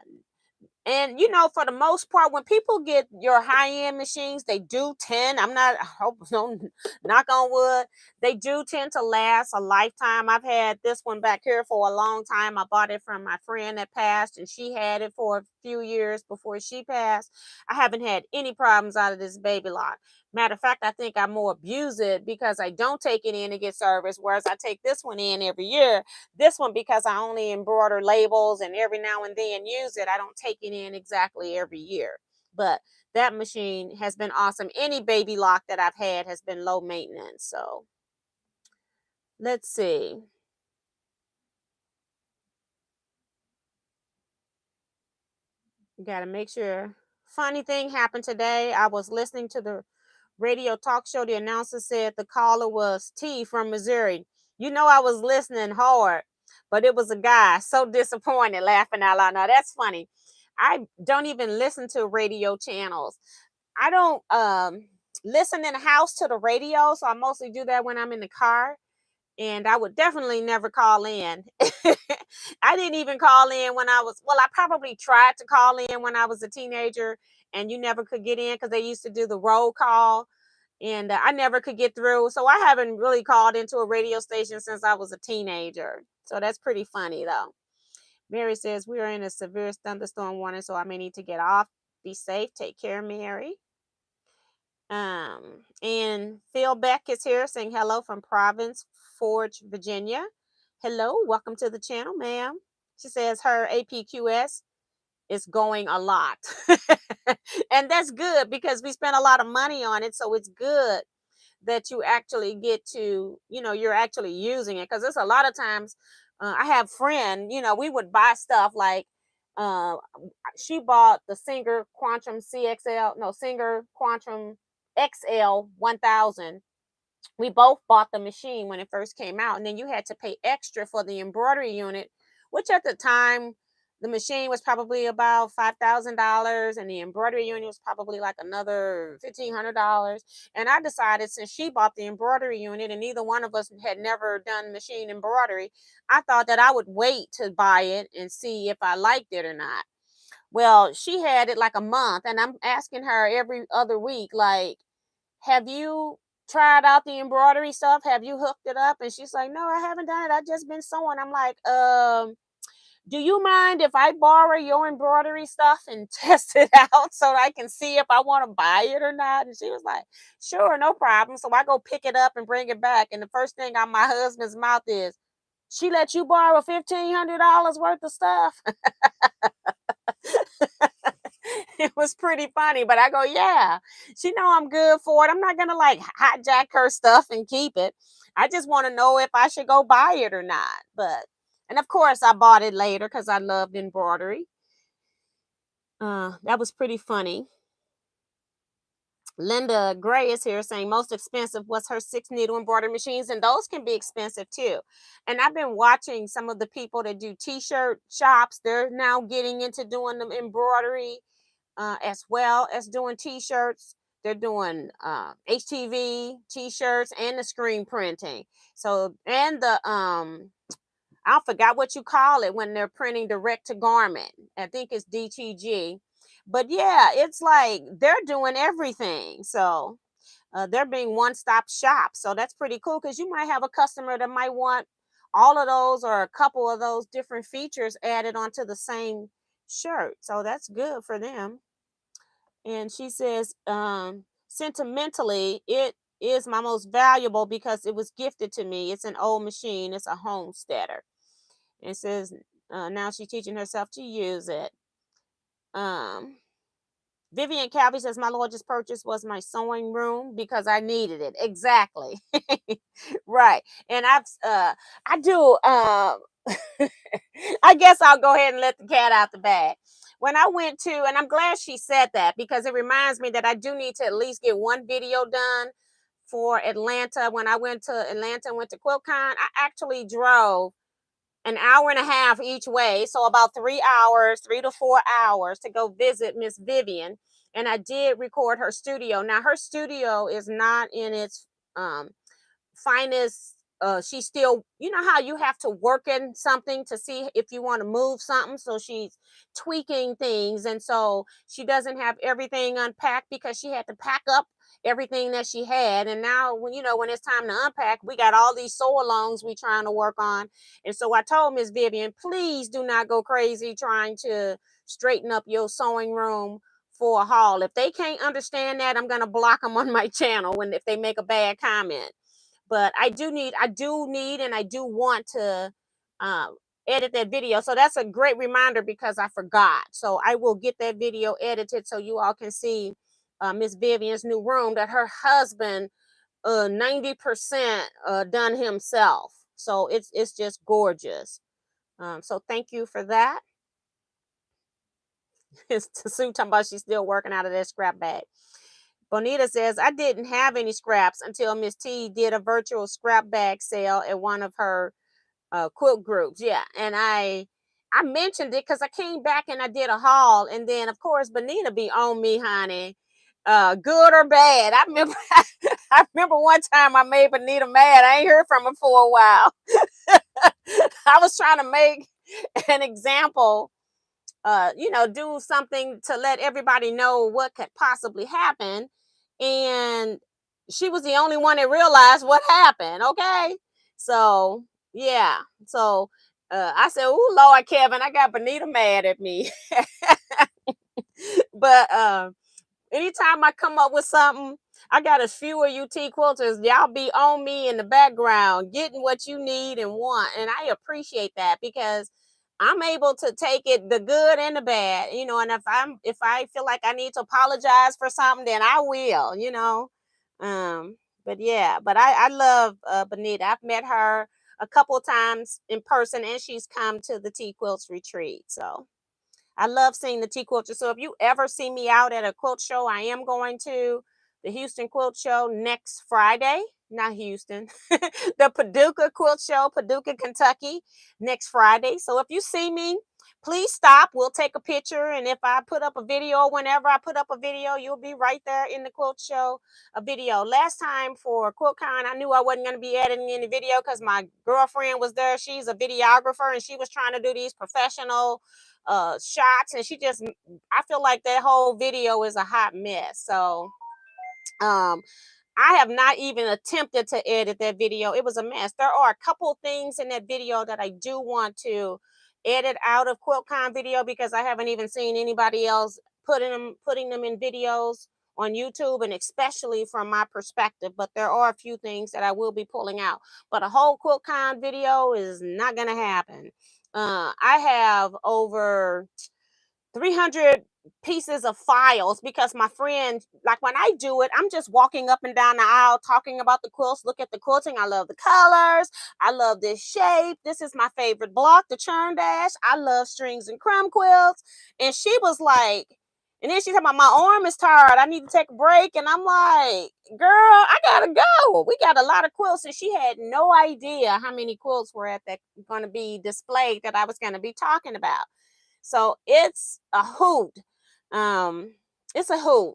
and for the most part, when people get your high-end machines, they do tend, I hope, don't knock on wood, they do tend to last a lifetime. I've had this one back here for a long time. I bought it from my friend that passed, and she had it for a few years before she passed. I haven't had any problems out of this baby lock. Matter of fact, I think I more abuse it because I don't take it in to get service, whereas I take this one in every year. This one, because I only embroider labels and every now and then use it, I don't take it in exactly every year. But that machine has been awesome. Any baby lock that I've had has been low maintenance. So let's see. Got to make sure. Funny thing happened today. I was listening to the radio talk show. The announcer said the caller was T from Missouri. I was listening hard, but it was a guy. So disappointed, laughing out loud. Now that's funny. I don't even listen to radio channels. I don't listen in the house to the radio, so I mostly do that when I'm in the car. And I would definitely never call in. I didn't even call in when I probably tried to call in when I was a teenager, and you never could get in because they used to do the roll call, and I never could get through. So I haven't really called into a radio station since I was a teenager. So that's pretty funny, though. Mary says, we are in a severe thunderstorm warning, so I may need to get off. Be safe. Take care, Mary. And Phil Beck is here saying hello from Province Forge, Virginia. Hello, welcome to the channel, ma'am. She says her APQS is going a lot. And that's good because we spent a lot of money on it. So it's good that you actually get to, you're actually using it. Because there's a lot of times I have friend, we would buy stuff like uh, she bought the Singer Quantum Singer Quantum XL 1000. We both bought the machine when it first came out, and then you had to pay extra for the embroidery unit, which at the time the machine was probably about $5,000, and the embroidery unit was probably like another $1,500. And I decided, since she bought the embroidery unit and neither one of us had never done machine embroidery, I thought that I would wait to buy it and see if I liked it or not. Well, she had it like a month, and I'm asking her every other week, like, have you tried out the embroidery stuff? Have you hooked it up? And she's like, no, I haven't done it. I've just been sewing. I'm like, do you mind if I borrow your embroidery stuff and test it out so I can see if I want to buy it or not? And she was like, sure, no problem. So I go pick it up and bring it back. And the first thing on my husband's mouth is, she let you borrow $1,500 worth of stuff. It was pretty funny, but I go, yeah, she know I'm good for it. I'm not gonna like hijack her stuff and keep it. I just want to know if I should go buy it or not. But and of course I bought it later because I loved embroidery. That was pretty funny. Linda Gray is here saying most expensive was her 6 needle embroidery machines, and those can be expensive too. And I've been watching some of the people that do t-shirt shops. They're now getting into doing them embroidery as well as doing t-shirts. They're doing HTV t-shirts and the screen printing. So and the I forgot what you call it when they're printing direct to garment. I think it's DTG. But yeah, it's like they're doing everything. So they're being one-stop shop. So that's pretty cool because you might have a customer that might want all of those or a couple of those different features added onto the same shirt. So that's good for them. And she says, sentimentally, it is my most valuable because it was gifted to me. It's an old machine. It's a homesteader. And it says now she's teaching herself to use it. Um, Vivian Calvi says my largest purchase was my sewing room because I needed it. Exactly. Right. And I do I guess I'll go ahead and let the cat out the bag. When I went to, and I'm glad she said that because it reminds me that I do need to at least get one video done for Atlanta. When I went to Atlanta and went to QuiltCon, I actually drove an hour and a half each way. So about 3 hours, 3 to 4 hours to go visit Miss Vivian. And I did record her studio. Now her studio is not in its um, finest. She's still, you know how you have to work in something to see if you want to move something. So she's tweaking things. And so she doesn't have everything unpacked because she had to pack up everything that she had. And now when when it's time to unpack, we got all these sew alongs we trying to work on. And so I told Miss Vivian, please do not go crazy trying to straighten up your sewing room for a haul. If they can't understand that, I'm gonna block them on my channel when if they make a bad comment. But I do need and I do want to um edit that video. So that's a great reminder because I forgot. So I will get that video edited so you all can see Miss Vivian's new room that her husband 90% done himself. So it's just gorgeous. So thank you for that. It's Sue talking about she's still working out of that scrap bag. Bonita says, I didn't have any scraps until Miss T did a virtual scrap bag sale at one of her quilt groups. Yeah. And I mentioned it because I came back and I did a haul. And then of course Bonita be on me, honey. Good or bad. I remember I remember one time I made Bonita mad. I ain't heard from her for a while. I was trying to make an example, do something to let everybody know what could possibly happen. And she was the only one that realized what happened. Okay. So, yeah. So, I said, oh, Lord, Kevin, I got Bonita mad at me. But anytime I come up with something, I got a few of you quilters. Y'all be on me in the background, getting what you need and want. And I appreciate that because I'm able to take it the good and the bad, and if I feel like I need to apologize for something, then I will. Um, but yeah, but I love Bonita. I've met her a couple of times in person and she's come to the Quilts retreat. So I love seeing the tea quilters. So if you ever see me out at a quilt show, I am going to. the Houston Quilt Show next Friday. Not Houston, the Paducah Quilt Show, Paducah, Kentucky, next Friday. So if you see me, please stop. We'll take a picture. And if I put up a video, whenever I put up a video, you'll be right there in the quilt show, a video. Last time for QuiltCon, I knew I wasn't going to be editing any video because my girlfriend was there. She's a videographer and she was trying to do these professional shots. And I feel like that whole video is a hot mess. So, I have not even attempted to edit that video. It was a mess. There are a couple things in that video that I do want to edit out of QuiltCon video because I haven't even seen anybody else putting them in videos on YouTube, and especially from my perspective. But there are a few things that I will be pulling out. But a whole QuiltCon video is not going to happen. I have over 300 pieces of files because my friend, like when I do it, I'm just walking up and down the aisle talking about the quilts. Look at the quilting. I love the colors. I love this shape. This is my favorite block, the churn dash. I love strings and crumb quilts. And she was like, and then she said, my arm is tired. I need to take a break. And I'm like, girl, I gotta go. We got a lot of quilts. And she had no idea how many quilts were going to be displayed that I was going to be talking about. So it's a hoot. It's a hoot.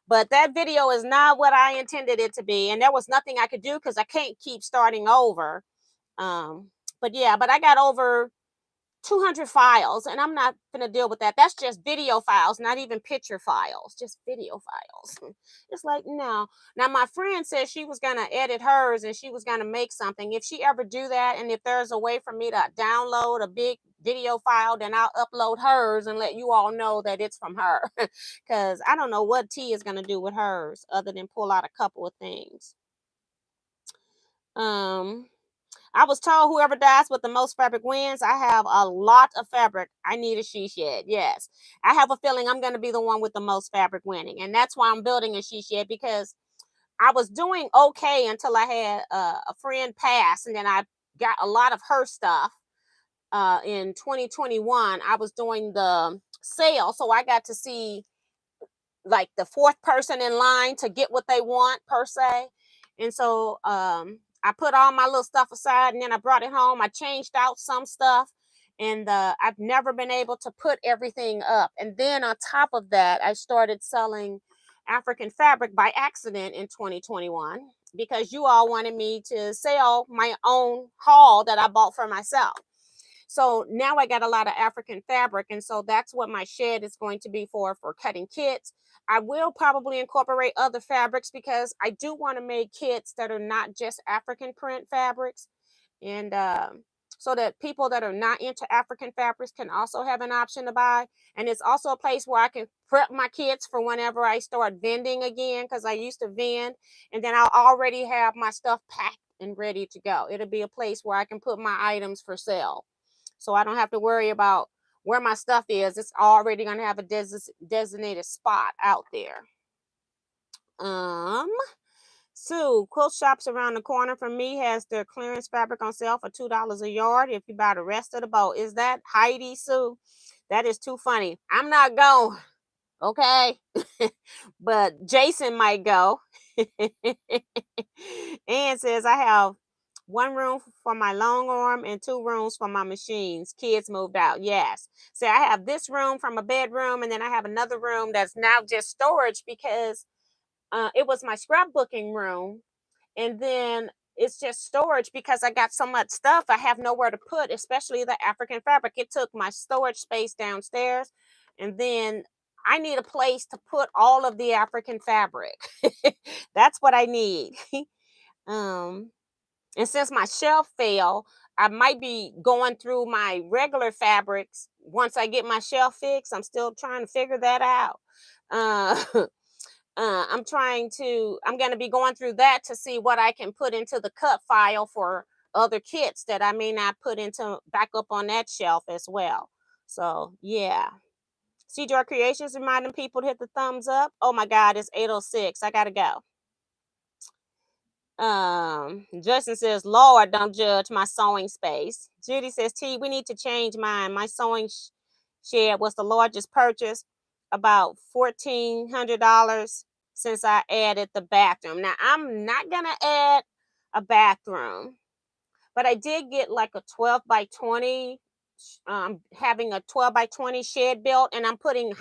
But that video is not what I intended it to be. And there was nothing I could do because I can't keep starting over. But I got over 200 files and I'm not going to deal with that. That's just video files, not even picture files, just video files. It's like, no. Now, my friend said she was going to edit hers and she was going to make something. If she ever do that, and if there's a way for me to download a big video file, then I'll upload hers and let you all know that it's from her. Because I don't know what T is going to do with hers other than pull out a couple of things. I was told whoever dies with the most fabric wins. I have a lot of fabric. I need a she shed. Yes. I have a feeling I'm going to be the one with the most fabric winning. And that's why I'm building a she shed, because I was doing okay until I had a friend pass. And then I got a lot of her stuff. In 2021, I was doing the sale. So I got to see like the fourth person in line to get what they want per se. And so, I put all my little stuff aside and then I brought it home. I changed out some stuff and I've never been able to put everything up. And then on top of that, I started selling African fabric by accident in 2021 because you all wanted me to sell my own haul that I bought for myself. So now I got a lot of African fabric. And so that's what my shed is going to be for cutting kits. I will probably incorporate other fabrics because I do want to make kits that are not just African print fabrics. And so that people that are not into African fabrics can also have an option to buy. And it's also a place where I can prep my kits for whenever I start vending again, because I used to vend. And then I'll already have my stuff packed and ready to go. It'll be a place where I can put my items for sale. So I don't have to worry about where my stuff is. It's already going to have a designated spot out there. Sue, quilt shops around the corner from me has their clearance fabric on sale for $2 a yard if you buy the rest of the boat. Is that Heidi, Sue? That is too funny. I'm not going. Okay. But Jason might go. Ann says, I have one room for my long arm and 2 rooms for my machines. Kids moved out. Yes. So I have this room from a bedroom, and then I have another room that's now just storage because it was my scrapbooking room. And then it's just storage because I got so much stuff I have nowhere to put, especially the African fabric. It took my storage space downstairs. And then I need a place to put all of the African fabric. That's what I need. And since my shelf fell, I might be going through my regular fabrics once I get my shelf fixed. I'm still trying to figure that out. I'm going to be going through that to see what I can put into the cut file for other kits that I may not put into back up on that shelf as well. So, yeah. CJ Creations reminding people to hit the thumbs up. Oh my God, it's 8:06. I got to go. Justin says, Lord, don't judge my sewing space. Judy says, T, we need to change mine. My sewing shed was the largest purchase, about $1,400. since I added the bathroom. Now, I'm not going to add a bathroom, but I did get like a 12 by 20, having a 12 by 20 shed built, and I'm putting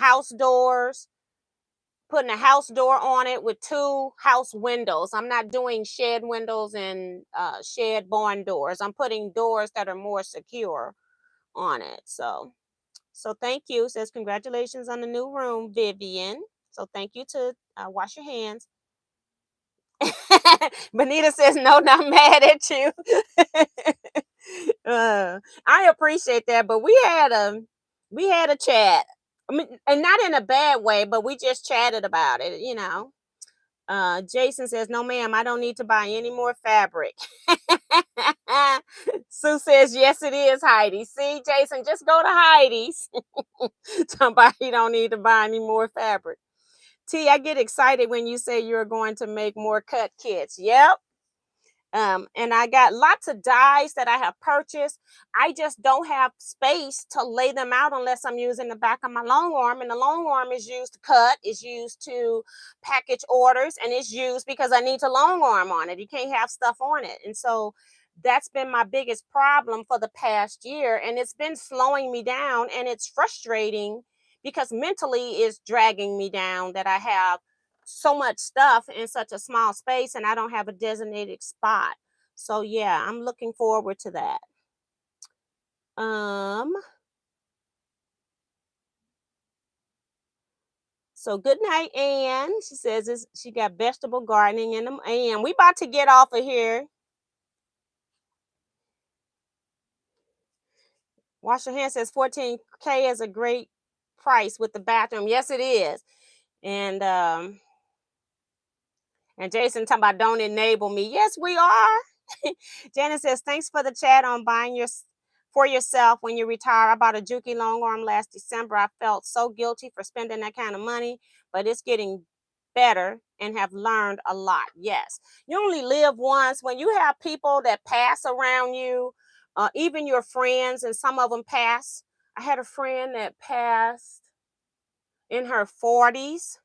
putting a house door on it with 2 house windows. I'm not doing shed windows and shed barn doors. I'm putting doors that are more secure on it. So thank you. Says congratulations on the new room, Vivian. So thank you to wash your hands. Benita says no, not mad at you. I appreciate that, but we had a chat. I mean, and not in a bad way, but we just chatted about it. Jason says, no, ma'am, I don't need to buy any more fabric. Sue says, yes, it is, Heidi. See, Jason, just go to Heidi's. Somebody don't need to buy any more fabric. T, I get excited when you say you're going to make more cut kits. Yep. And I got lots of dies that I have purchased. I just don't have space to lay them out unless I'm using the back of my long arm. And the long arm is used to cut, is used to package orders, and it's used because I need to long arm on it. You can't have stuff on it. And so that's been my biggest problem for the past year. And it's been slowing me down, and it's frustrating because mentally it's dragging me down that I have so much stuff in such a small space and I don't have a designated spot. So yeah, I'm looking forward to that. So good night, Ann. She says she got vegetable gardening in them. Ann, we about to get off of here. Wash your hands says 14K is a great price with the bathroom. Yes, it is. And Jason talking about don't enable me. Yes, we are. Janet says, thanks for the chat on buying for yourself when you retire. I bought a Juki long arm last December. I felt so guilty for spending that kind of money, but it's getting better and have learned a lot. Yes, you only live once. When you have people that pass around you, even your friends, and some of them pass. I had a friend that passed in her 40s.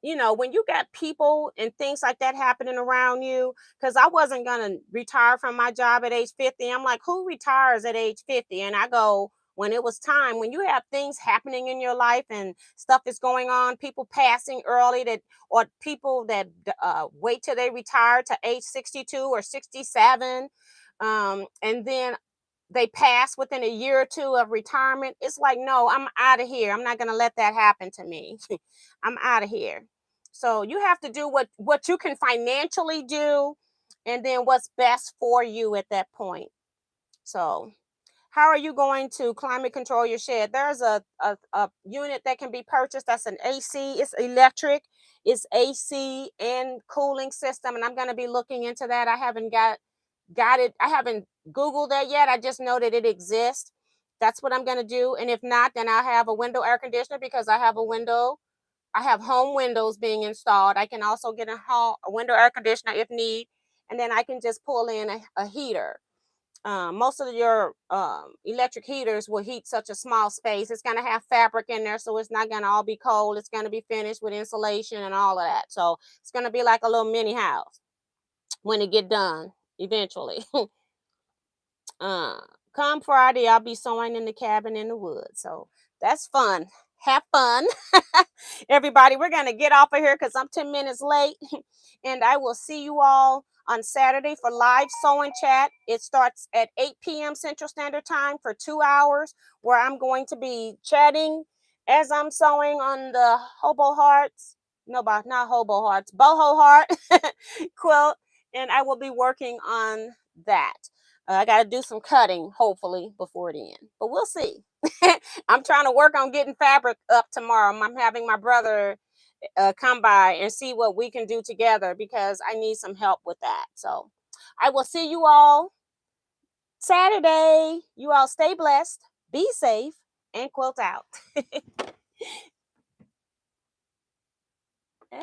When you got people and things like that happening around you, because I wasn't going to retire from my job at age 50. I'm like, who retires at age 50? And I go, when it was time, when you have things happening in your life and stuff is going on, people passing early or people that wait till they retire to age 62 or 67. And then they pass within a year or two of retirement. It's like, no, I'm out of here. I'm not going to let that happen to me. I'm out of here. So you have to do what you can financially do, and then what's best for you at that point. So how are you going to climate control your shed? There's a unit that can be purchased. That's an AC. It's electric. It's AC and cooling system. And I'm going to be looking into that. I haven't got it. I haven't Googled that yet. I just know that it exists. That's what I'm going to do. And if not, then I'll have a window air conditioner because I have a window. I have home windows being installed. I can also get a window air conditioner if need. And then I can just pull in a heater. Most of your electric heaters will heat such a small space. It's going to have fabric in there, so it's not going to all be cold. It's going to be finished with insulation and all of that. So it's going to be like a little mini house when it get done eventually. Come Friday, I'll be sewing in the cabin in the woods. So that's fun. Have fun. Everybody, we're going to get off of here because I'm 10 minutes late. And I will see you all on Saturday for live sewing chat. It starts at 8 p.m. Central Standard Time for 2 hours, where I'm going to be chatting as I'm sewing on the Hobo Hearts. No, not Hobo Hearts, Boho Heart quilt. And I will be working on that. I got to do some cutting, hopefully, before then. But we'll see. I'm trying to work on getting fabric up tomorrow. I'm having my brother come by and see what we can do together because I need some help with that. So I will see you all Saturday. You all stay blessed, be safe, and quilt out. Yeah.